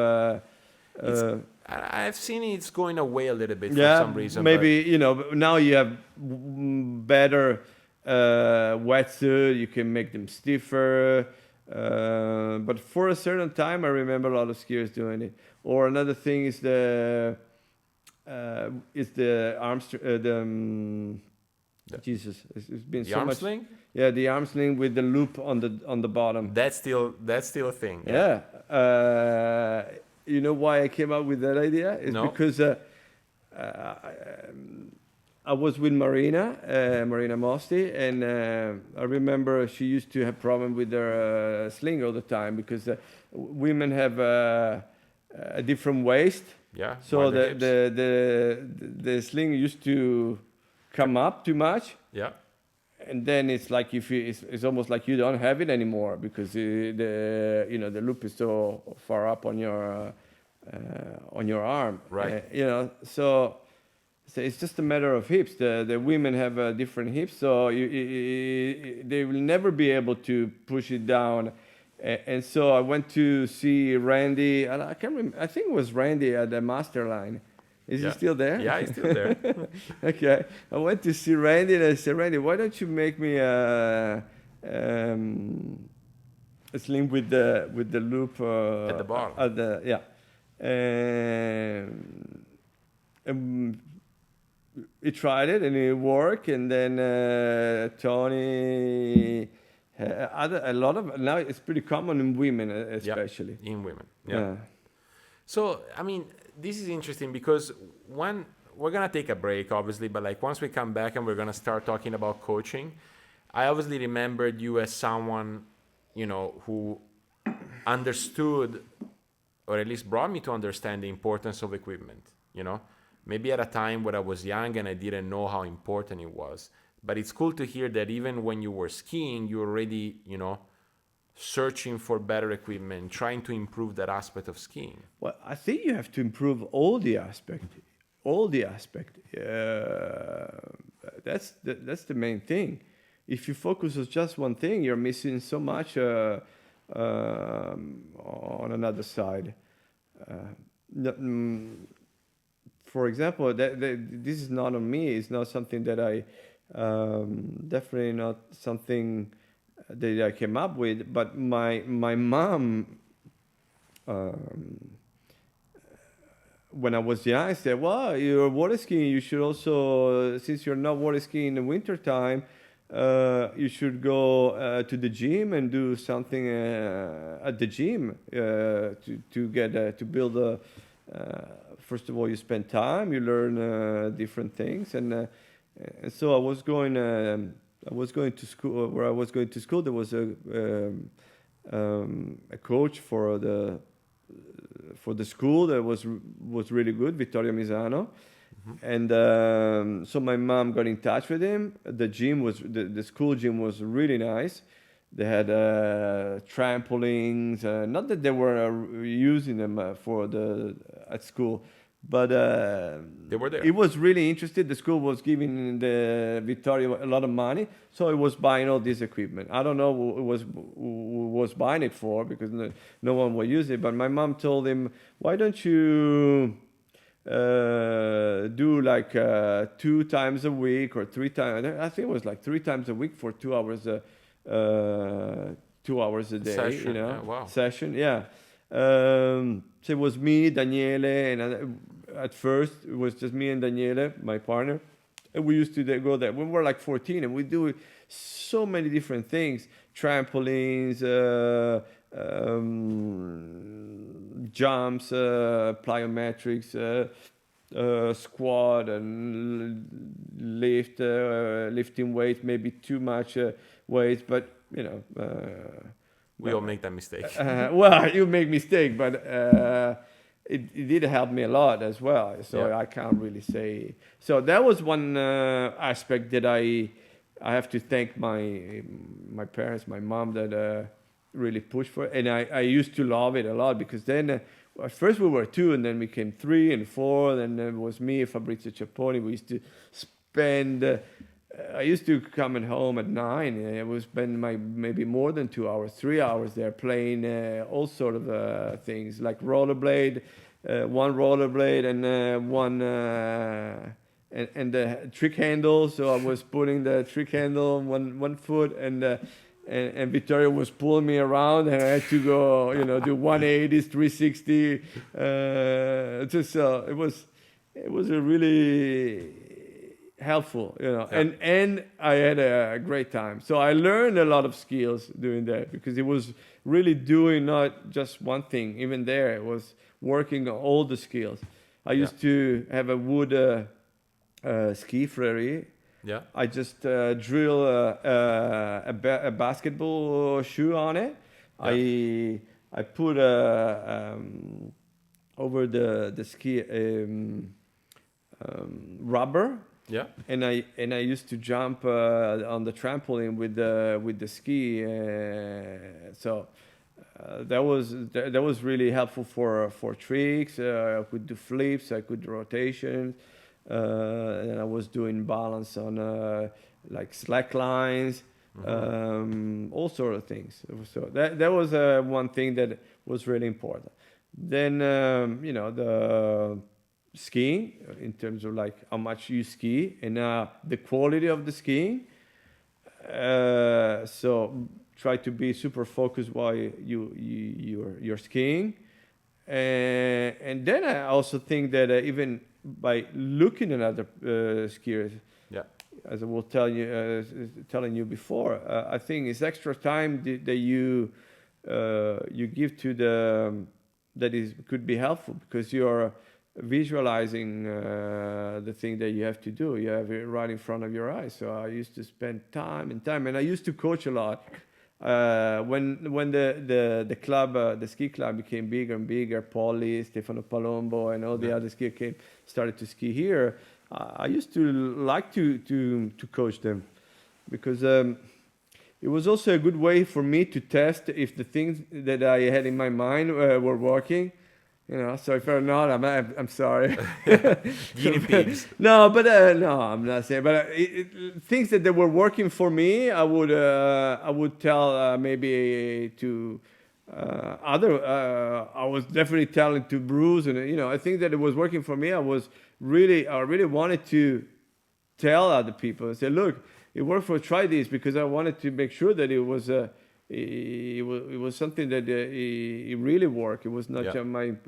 I've seen it's going away a little bit for yeah, some reason. maybe, now you have better wetsuit. You can make them stiffer. But for a certain time, I remember a lot of skiers doing it. Or another thing is the arm Jesus, it's been The so arm much. sling? Yeah, the arm sling with the loop on the bottom. That's still a thing. Yeah. You know why I came up with that idea? It's No. because I was with Marina Mosti, and I remember she used to have problem with her sling all the time, because women have a different waist. Yeah. So wider hips. the sling used to come up too much, Yeah. and then it's like it's almost like you don't have it anymore, because the loop is so far up on your arm. Right. So it's just a matter of hips. The women have different hips, so they will never be able to push it down. And so I went to see Randy, and I can't remember. I think it was Randy at the Master Line. Is he still there? Yeah, he's still there. Okay. I went to see Randy, and I said, Randy, why don't you make me a sling with the loop At the bottom. And he tried it, and it worked. And then Tony, a lot of now it's pretty common in women, especially. In women. Yeah. So, I mean, this is interesting because when we're going to take a break, obviously, but like once we come back and we're going to start talking about coaching, I obviously remembered you as someone, who understood, or at least brought me to understand the importance of equipment, maybe at a time when I was young and I didn't know how important it was. But it's cool to hear that even when you were skiing, you were already, searching for better equipment, trying to improve that aspect of skiing. Well, I think you have to improve all the aspect. That's the main thing. If you focus on just one thing, you're missing so much on another side. For example, this is not on me. It's not something that I definitely not something that I came up with. But my mom, um, when I was young, said, "Well, you're water skiing. You should also, since you're not water skiing in the winter time, you should go to the gym and do something at the gym to get to build a. First of all, you spend time, you learn different things, and so I was going to school. Where I was going to school, there was a coach for the school that was really good, Vittorio Misano. And so my mom got in touch with him. The school gym was really nice. They had trampolines. Not that they were using them at school, but They were there. it was really interesting. The school was giving the Vittorio a lot of money, so it was buying all this equipment. I don't know who was buying it for, because no one would use it. But my mom told him, "Why don't you do like 2 times a week or 3 times? I think it was like 3 times a week for 2 hours." 2 hours a day, Session, yeah, wow. Session, yeah. So it was me, Daniele, and at first it was just me and Daniele, my partner, and we used to go there. We were like 14, and we do so many different things: trampolines, jumps, plyometrics, squat and lifting weights, maybe too much weights, but We all make that mistake. well, you make mistake, but it did help me a lot as well. So Yeah. I can't really say. So that was one aspect that I have to thank my parents, my mom, that really pushed for it. And I used to love it a lot, because then at first we were 2, and then we became 3 and 4, and then it was me, Fabrizio Ciapponi. We used to spend. I used to come home at 9, and I would spend maybe more than 2 hours, 3 hours there playing all sort of things, like rollerblade, one rollerblade and one and the trick handle. So I was putting the trick handle on one foot, and Vittorio was pulling me around, and I had to go, do 180s, 360. So it was a really helpful, and I had a great time. So I learned a lot of skills doing that, because it was really doing not just one thing. Even there, it was working on all the skills. I used to have a wood ski fleury. Yeah. I just drill a basketball shoe on it. Yeah. I put over the ski rubber. Yeah. And I used to jump on the trampoline with the ski. So that was really helpful for tricks. I could do flips. I could do rotations. And I was doing balance on like slack lines, all sort of things. So that was one thing that was really important. Then the skiing, in terms of like how much you ski and the quality of the skiing. So try to be super focused while you're skiing. And then I also think that even by looking at other skiers, as I was telling you before, I think it's extra time that you give to could be helpful, because you're visualizing the thing that you have to do. You have it right in front of your eyes. So I used to spend time, and I used to coach a lot. When the club, the ski club became bigger and bigger, Polly, Stefano Palombo, and all the other skiers started to ski here. I used to like to coach them, because it was also a good way for me to test if the things that I had in my mind were working. So if they're not, I'm sorry. Guinea pigs. No, but no, I'm not saying. But things that were working for me, I would tell maybe to I was definitely telling to Bruce, and I think that it was working for me. I really wanted to tell other people and say, look, it worked for try this, because I wanted to make sure that it was something that it really worked. It was not Yeah.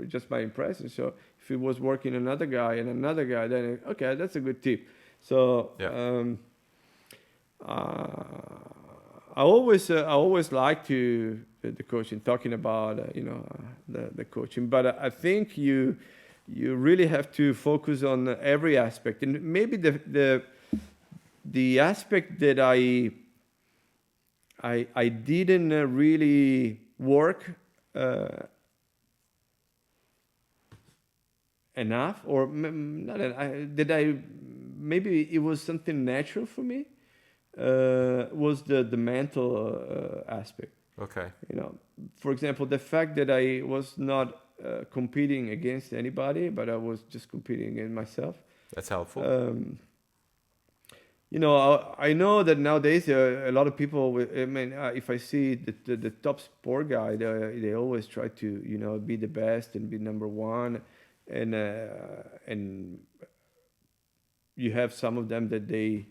just my impression. So if it was working another guy and another guy, then okay, that's a good tip. So Yeah. I always like to the coaching, talking about the coaching, but I think you really have to focus on every aspect, and maybe the aspect that I didn't really work enough, or not. Did I? Maybe it was something natural for me. Was the mental aspect. Okay. For example, the fact that I was not competing against anybody, but I was just competing against myself. That's helpful. I know that nowadays a lot of people. I mean, if I see the top sport guy, they always try to be the best and be number one, and you have some of them that they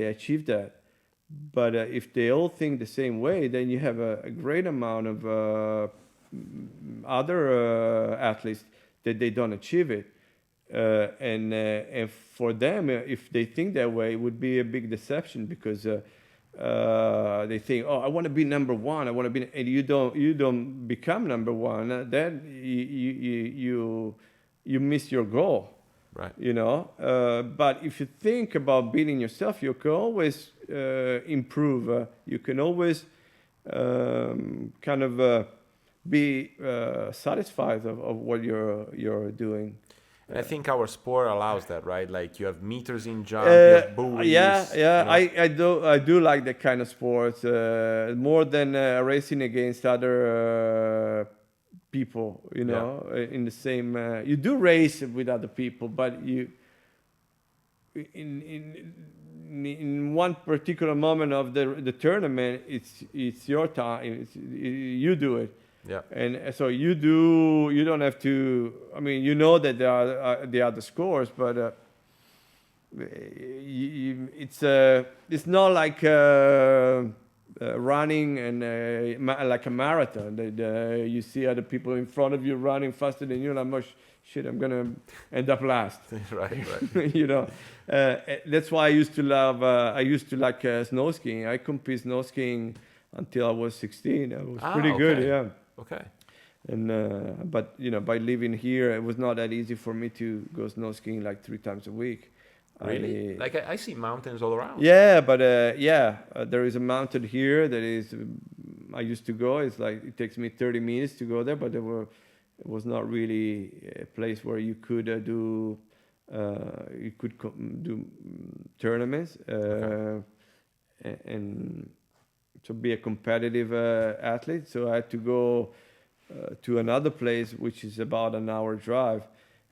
achieve that. But if they all think the same way, then you have a great amount of other athletes that they don't achieve it. And for them, if they think that way, it would be a big deception, because they think, oh, I want to be number one. I want to be, and you don't become number one. Then you miss your goal. Right. But if you think about beating yourself, you can always improve. You can always kind of be satisfied of what you're doing. And I think our sport allows that, right? Like you have meters in jump, you have buoys. Yeah. I do like that kind of sports more than racing against other people. In the same. You do race with other people, but in one particular moment of the tournament, it's your time. You do it. Yeah. And so you don't have to. I mean, that there are the other scores, but it's not like running and like a marathon. That you see other people in front of you running faster than you, and I'm like, shit, I'm gonna end up last. Right. That's why I used to love. I used to like snow skiing. I competed snow skiing until I was 16. I was pretty good. Yeah. Okay. And but by living here, it was not that easy for me to go snow skiing like 3 times a week. Really? Like I see mountains all around. Yeah, but there is a mountain here that is. I used to go. It's like it takes me 30 minutes to go there, but it was not really a place where you could do tournaments and to be a competitive athlete. So I had to go to another place, which is about an hour drive.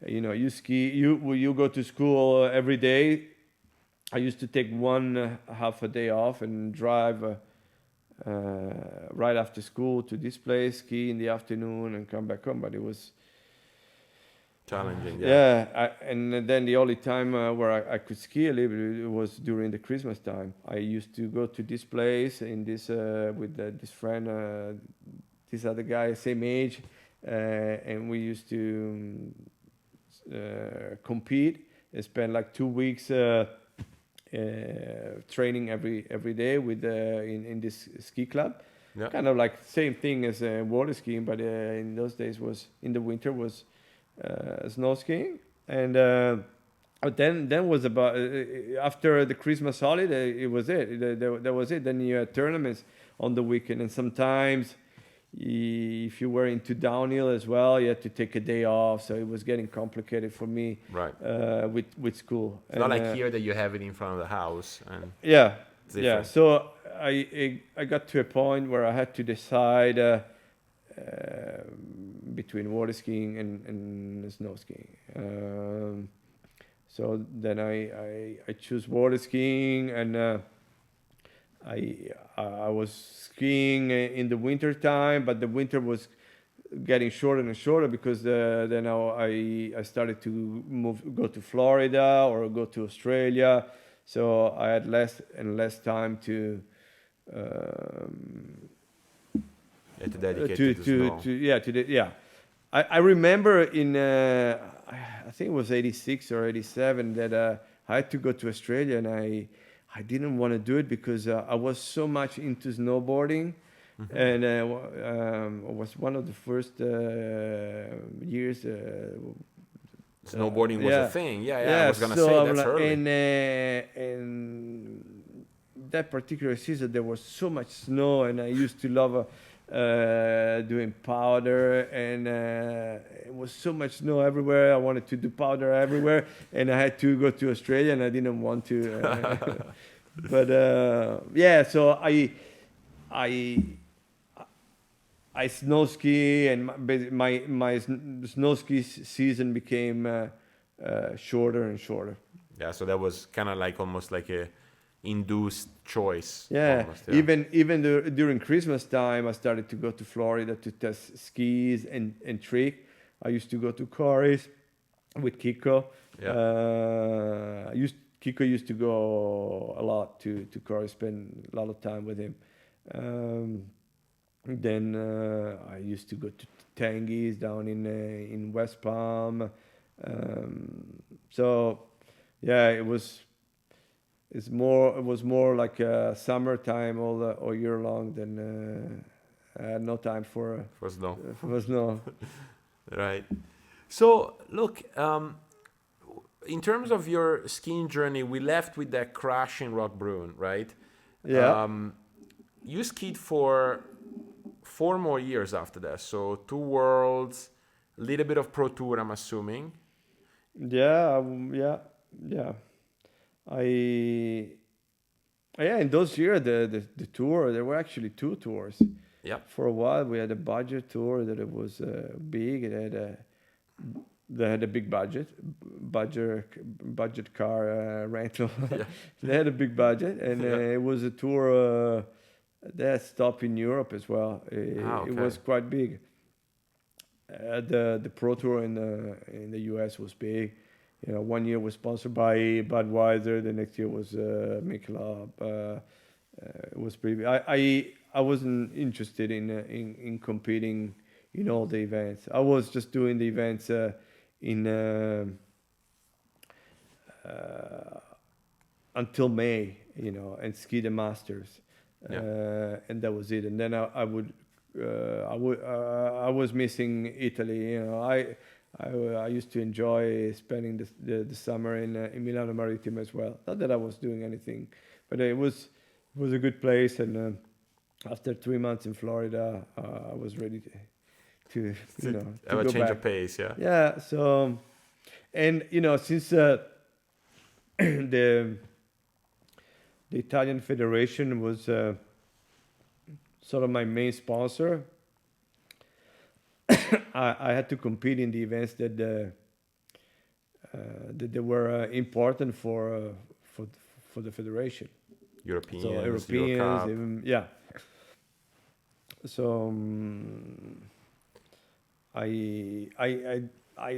You ski. You go to school every day. I used to take half a day off and drive right after school to this place, ski in the afternoon, and come back home. But it was challenging. And then the only time where I could ski a little bit, it was during the Christmas time. I used to go to this place in this with this friend, this other guy, same age, and we used to compete and spend like 2 weeks training every day with in this ski club. Yeah. Kind of like same thing as water skiing, but in those days in the winter was snow skiing. And but then was about after the Christmas holiday, it was it. That was it. Then you had tournaments on the weekend, and sometimes if you were into downhill as well, you had to take a day off. So it was getting complicated for me, right? With school. It's not like here that you have it in front of the house. And yeah. So I got to a point where I had to decide between water skiing and snow skiing. So then I choose water skiing, and I was skiing in the winter time, but the winter was getting shorter and shorter because then I started to go to Florida or go to Australia, so I had less and less time um, To dedicate to the snow. yeah. I remember in I think it was 86 or 87 that I had to go to Australia, and I didn't want to do it because I was so much into snowboarding, and it was one of the first years. Snowboarding was a thing. Yeah, yeah. I Yeah. was gonna So say I'm that's like, early. and that particular season there was so much snow, and I used to love doing powder, and it was so much snow everywhere. I wanted to do powder everywhere, and I had to go to Australia, and I didn't want to. But yeah, so I I snow ski, and my snow ski season became shorter and shorter. Yeah, so that was kind of like almost like a induced choice, Yeah, almost. Yeah. during Christmas time, I started to go to Florida to test skis and trick. I used to go to Corey's with Kiko. Yeah. Kiko used to go a lot to Corey, spend a lot of time with him. Um, then I used to go to Tangi's down in West Palm. So yeah, it was more like summertime all year long than I had no time For snow. for snow. Right. So look, in terms of your skiing journey, we left with that crash in Rockbrunn, right? Yeah. You skied for 4 more years after that. So 2 worlds, a little bit of pro tour, I'm assuming. Yeah, yeah. I yeah, in those years the tour, there were actually two tours. Yeah. For a while we had a budget tour that it was big. They had a big budget car rental. Yeah. They had a big budget, and Yeah. it was a tour that stopped in Europe as well. Okay. It was quite big. The pro tour in the US was big. You know, one year was sponsored by Budweiser. The next year was Michelob. It was pretty. I wasn't interested in competing in all the events. I was just doing the events in until May, you know, and ski the Masters, Yeah. and that was it. And then I was missing Italy. You know, I used to enjoy spending the summer in Milano Maritime as well. Not that I was doing anything, but it was a good place. And after 3 months in Florida, I was ready to you know to Have a go change back. of pace, yeah. Yeah. So, and you know, since the Italian Federation was sort of my main sponsor, I had to compete in the events that they were important for the federation. Europeans, So Euro Europeans, Cup. even, yeah. So I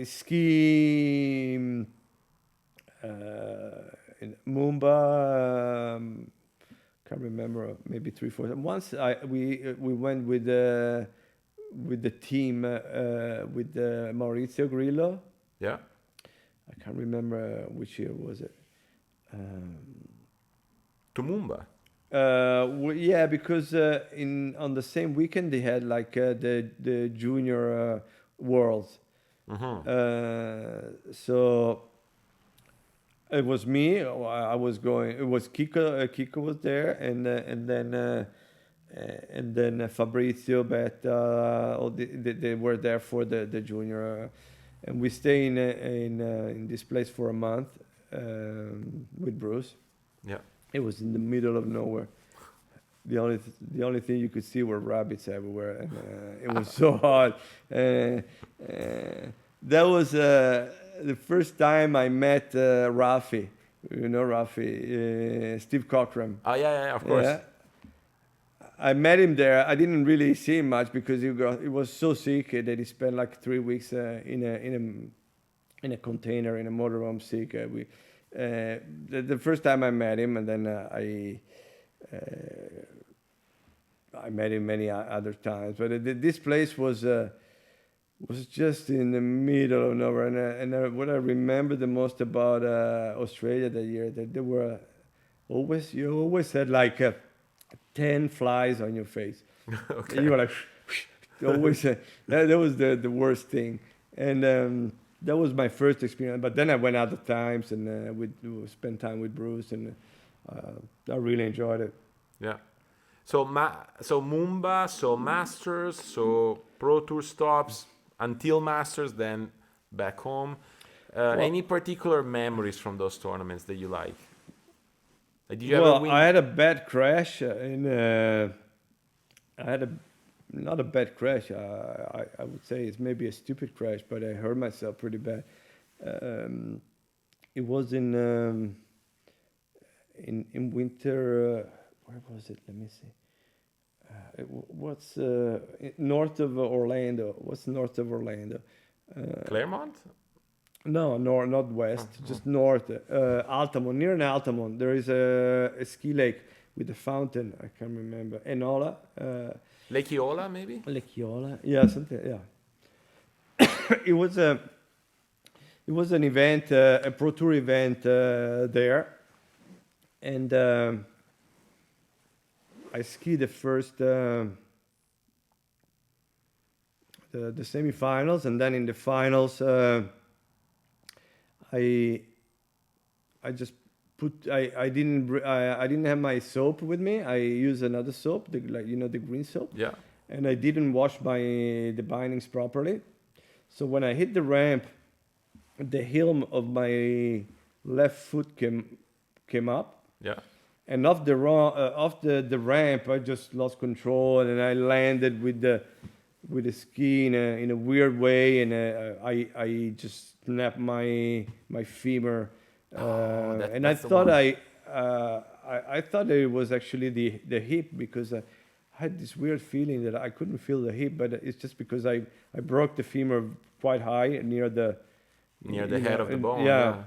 ski in Mumba. Can't remember, maybe 3, 4. Once we went with the team with Maurizio Grillo. Yeah. I can't remember which year was it. To Mumba. Yeah, because on the same weekend they had like the junior worlds. So it was me. I was going. It was Kiko. Kiko was there, and then Fabrizio, Betta. They were there for the junior, and we stay in this place for a month with Bruce. Yeah. It was in the middle of nowhere. The only thing you could see were rabbits everywhere, and it was so hot. That was the first time I met Rafi. You know Rafi, Steve Cochran. Oh, yeah, of course. Yeah. I met him there. I didn't really see him much because he was so sick that he spent like 3 weeks in a container in a motorhome sick. The first time I met him, and then I met him many other times. But this place was just in the middle of nowhere. What I remember the most about Australia that year, that there were you always had like 10 flies on your face. Okay. And you were like, always, that was the worst thing. And that was my first experience. But then I went other times and we spent time with Bruce, and I really enjoyed it. Yeah. So so Mumba, so Masters, so Pro Tour stops until Masters, then back home. Any particular memories from those tournaments that you like? Did you ever win? I had a bad crash I had not a bad crash. I would say it's maybe a stupid crash, but I hurt myself pretty bad. It was in winter. Where was it? Let me see. What's north of Orlando? What's north of Orlando? Claremont? No, not west, just north. Altamont, near an Altamont, there is a ski lake with a fountain. I can't remember. Enola. Lake Eola, maybe? Lake Eola. Yeah, something. Yeah. it was an event, a pro tour event there, and I skied the first the semifinals, and then in the finals. I just I didn't have my soap with me. I used another soap, the green soap. Yeah. And I didn't wash the bindings properly. So when I hit the ramp, the heel of my left foot came up. Yeah. And off the ramp, I just lost control, and I landed with the ski in a weird way, and I just snapped my femur. And I thought I thought it was actually the hip, because I had this weird feeling that I couldn't feel the hip, but it's just because I broke the femur quite high near the head of the bone. Yeah.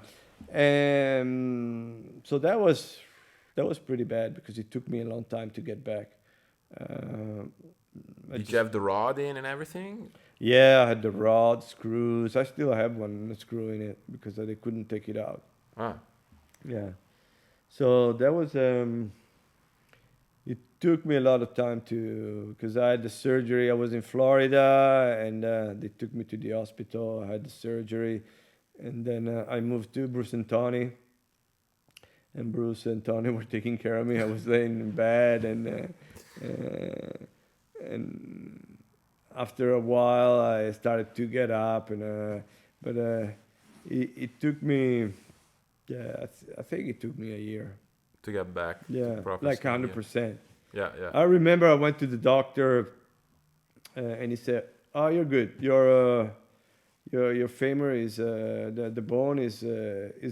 And so that was pretty bad, because it took me a long time to get back. Did you have the rod in and everything? Yeah, I had the rod, screws. I still have one screw in it because they couldn't take it out. Ah. Yeah. So that was it took me a lot of time because I had the surgery. I was in Florida, and they took me to the hospital. I had the surgery, and then I moved to Bruce and Tony. And Bruce and Tony were taking care of me. I was laying in bed, and after a while, I started to get up, but it took me, I think it took me a year to get back. Yeah, like 100%. Yeah. I remember I went to the doctor, and he said, "Oh, you're good. Your femur is the bone is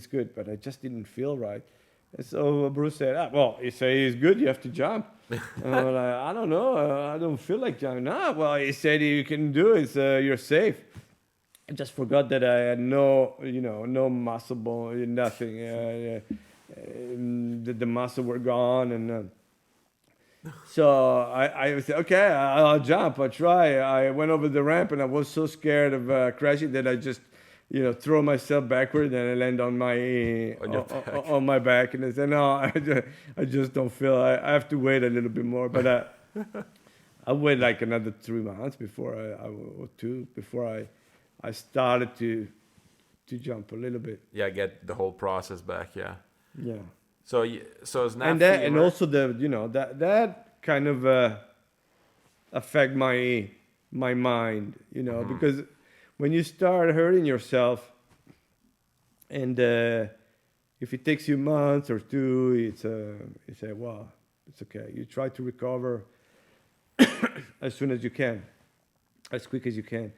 good," but I just didn't feel right. And so Bruce said, "Well, he said he's good. You have to jump." And I'm like, "I don't know. I don't feel like jumping." "No, well, he said you can do it. You're safe." I just forgot that I had no muscle bone, nothing. The muscle were gone, and so I said, "Okay, I'll jump. I'll try." I went over the ramp, and I was so scared of crashing that I just throw myself backward, and I land on my back, and I said, "No, I just don't feel. I have to wait a little bit more." But I waited like another 3 months before I started to jump a little bit. Yeah, get the whole process back. Yeah. Yeah. So it's not. And also that kind of affect my mind, because when you start hurting yourself, and if it takes you months or two, you say, "Well, it's okay." You try to recover as soon as you can, as quick as you can.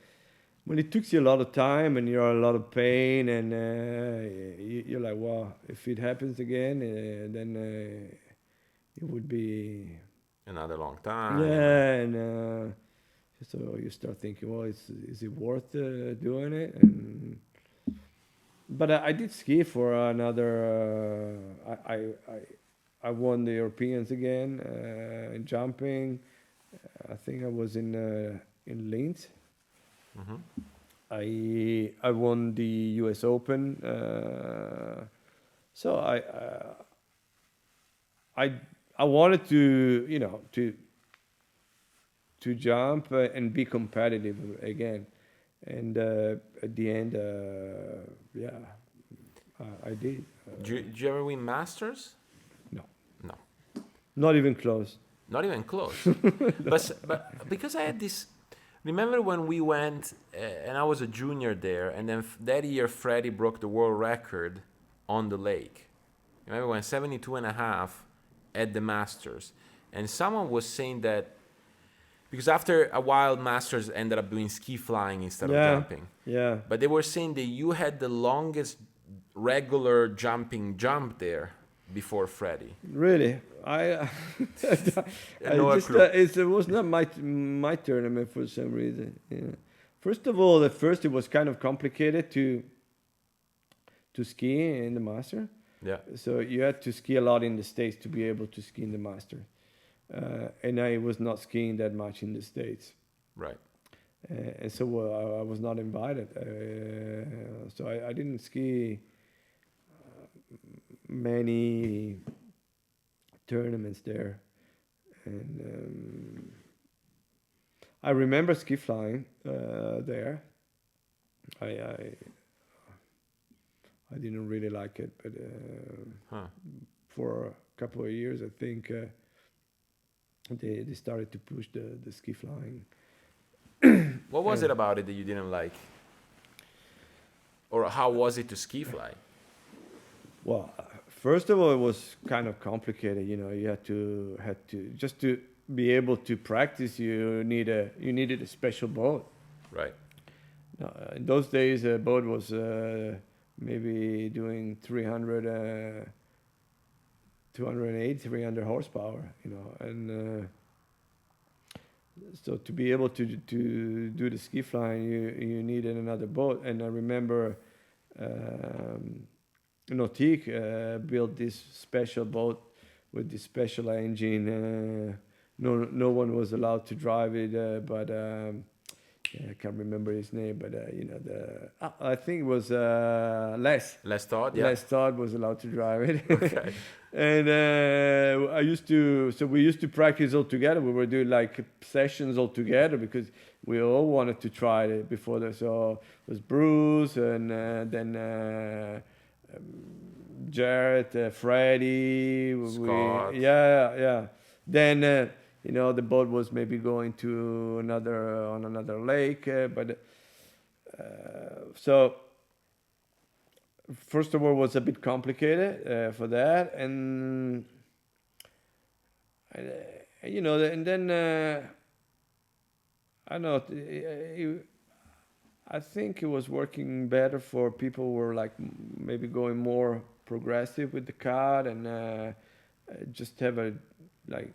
When it takes you a lot of time and you're in a lot of pain, and you're like, "Well, if it happens again, then it would be another long time. Yeah, and so you start thinking, well, is it worth doing it? And but I did ski for another. I won the Europeans again in jumping. I think I was in Linz. Hmm. I won the U.S. Open. So I I wanted to to jump and be competitive again. And at the end, yeah, I did. Did you ever win Masters? No, No, not even close. not even close. But because I had this, remember when we went and I was a junior there, and then that year Freddie broke the world record on the lake. Remember when 72 and a half at the Masters, and someone was saying that because after a while Masters ended up doing ski flying instead of Yeah, jumping, yeah, but they were saying that you had the longest regular jumping jump there before Freddie. really. I No just clue. it was not my tournament for some reason. Yeah. First of all, at first it was kind of complicated to ski in the master. Yeah, So you had to ski a lot in the States to be able to ski in the master. And I was not skiing that much in the States. right. And so I was not invited. So I didn't ski many tournaments there. And I remember ski flying there. I I didn't really like it, but Huh. for a couple of years, I think they started to push the ski flying. What was And it about it that you didn't like? Or how was it to ski fly? well, first of all, it was kind of complicated. You had to just to be able to practice. You needed a special boat. Right. In those days, a boat was maybe doing 208, 300 horsepower. And so to be able to do the ski flying, you needed another boat. And I remember Nautique built this special boat with this special engine. No one was allowed to drive it, but yeah, I can't remember his name. But I think it was Les. Less thought, yeah. Les Todd was allowed to drive it. Okay. And we used to practice all together. We were doing like sessions all together because we all wanted to try it before that. So it was Bruce and then Jared, Freddie, Scott. yeah. Then the boat was maybe going to on another lake, but so first of all, it was a bit complicated for that, and and then I don't know. I think it was working better for people who were like maybe going more progressive with the car and just have a like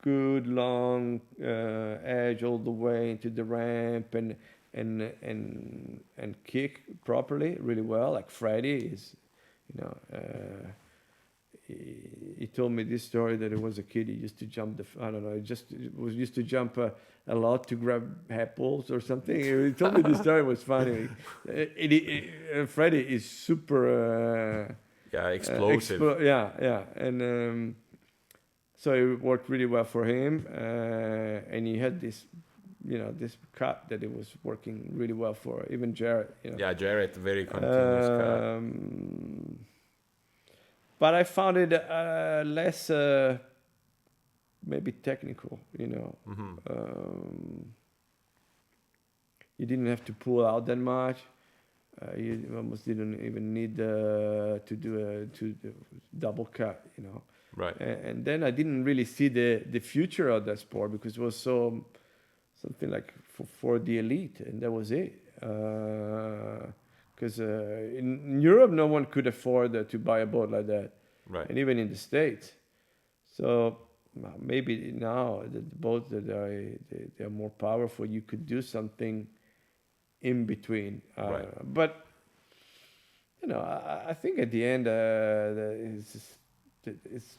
good long edge all the way into the ramp and kick properly really well. Like Freddie is, he told me this story that it was a kid. He used to jump I don't know. He used to jump a lot to grab apples or something. He told me this story. It was funny. Freddie is super. Yeah, explosive. Yeah, and so it worked really well for him, and he had this, this cut that it was working really well for even Jared. Yeah, Jared, very continuous cut. But I found it less maybe technical. Mm-hmm. You didn't have to pull out that much. You almost didn't even need to do a double cut. Right. And then I didn't really see the future of that sport because it was something like for the elite, and that was it. Because in Europe, no one could afford to buy a boat like that, Right. and even in the States. So maybe now the boats that they are more powerful, you could do something in between. Right. But I think at the end, it's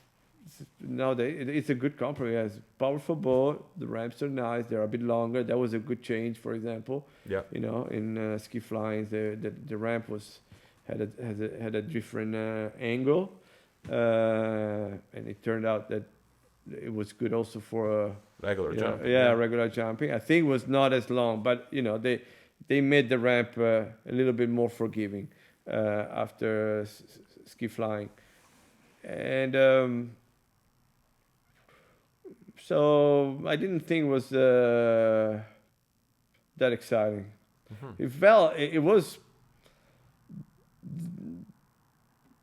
nowadays it's a good compromise. Powerful boat, the ramps are nice, they're a bit longer. That was a good change, for example. Yeah. In ski flying, the ramp had a different angle, and it turned out that it was good also for Regular jumping. regular jumping. I think it was not as long, but they made the ramp a little bit more forgiving after ski flying, and so I didn't think it was that exciting. It was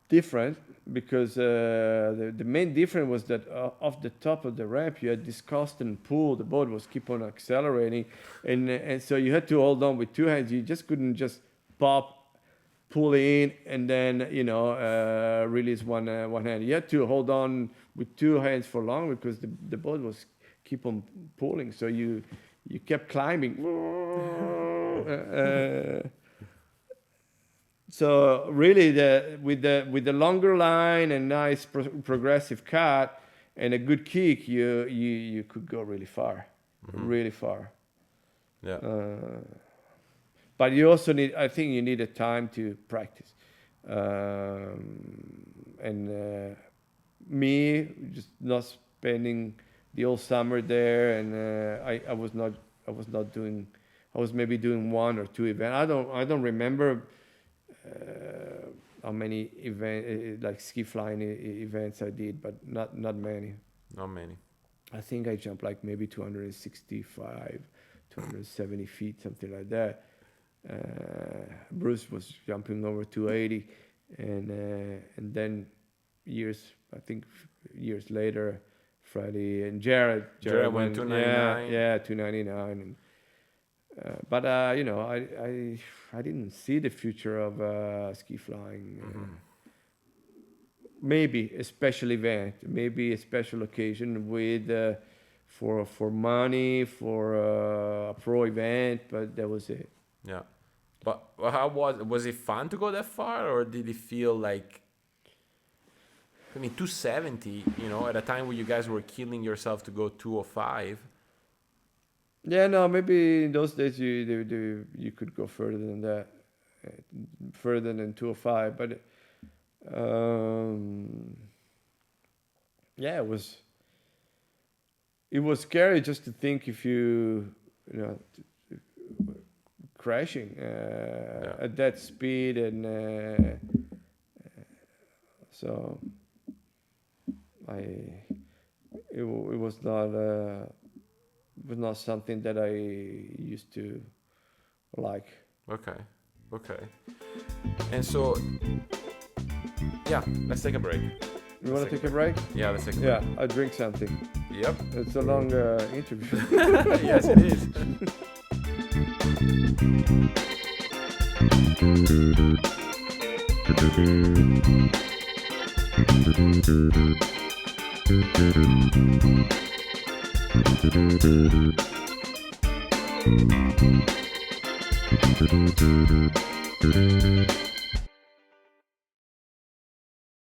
different because the main difference was that off the top of the ramp you had this constant pull. The boat was keep on accelerating, and so you had to hold on with two hands. You just couldn't just pull in and then release one hand. You had to hold on with two hands for long because the boat was keep on pulling. So you kept climbing. So really, with the longer line and nice progressive cut and a good kick, you could go really far, really far. Yeah. But you also I think you need a time to practice. And me just not spending the whole summer there, and I was maybe doing one or two events. I don't remember how many like ski flying events I did, but not many. Not many. I think I jumped like maybe 265, 270 feet, something like that. Bruce was jumping over 280, and then years later, Freddie and Jared went 299. Yeah, 299. And, but I didn't see the future of ski flying. Maybe a special event, maybe a special occasion with for money, for a pro event, but that was it. Yeah. But how was it fun to go that far, or did it feel like, I mean, 270, at a time where you guys were killing yourself to go 205? Yeah, no, maybe in those days you could go further than that, further than 205, but yeah, it was scary just to think if crashing at that speed, and so it was not something that I used to like. Okay. And so, yeah, let's take a break. You want to take a break? Yeah, let's take a break. Yeah, I'll drink something. Yep. It's a long interview. Yes, it is.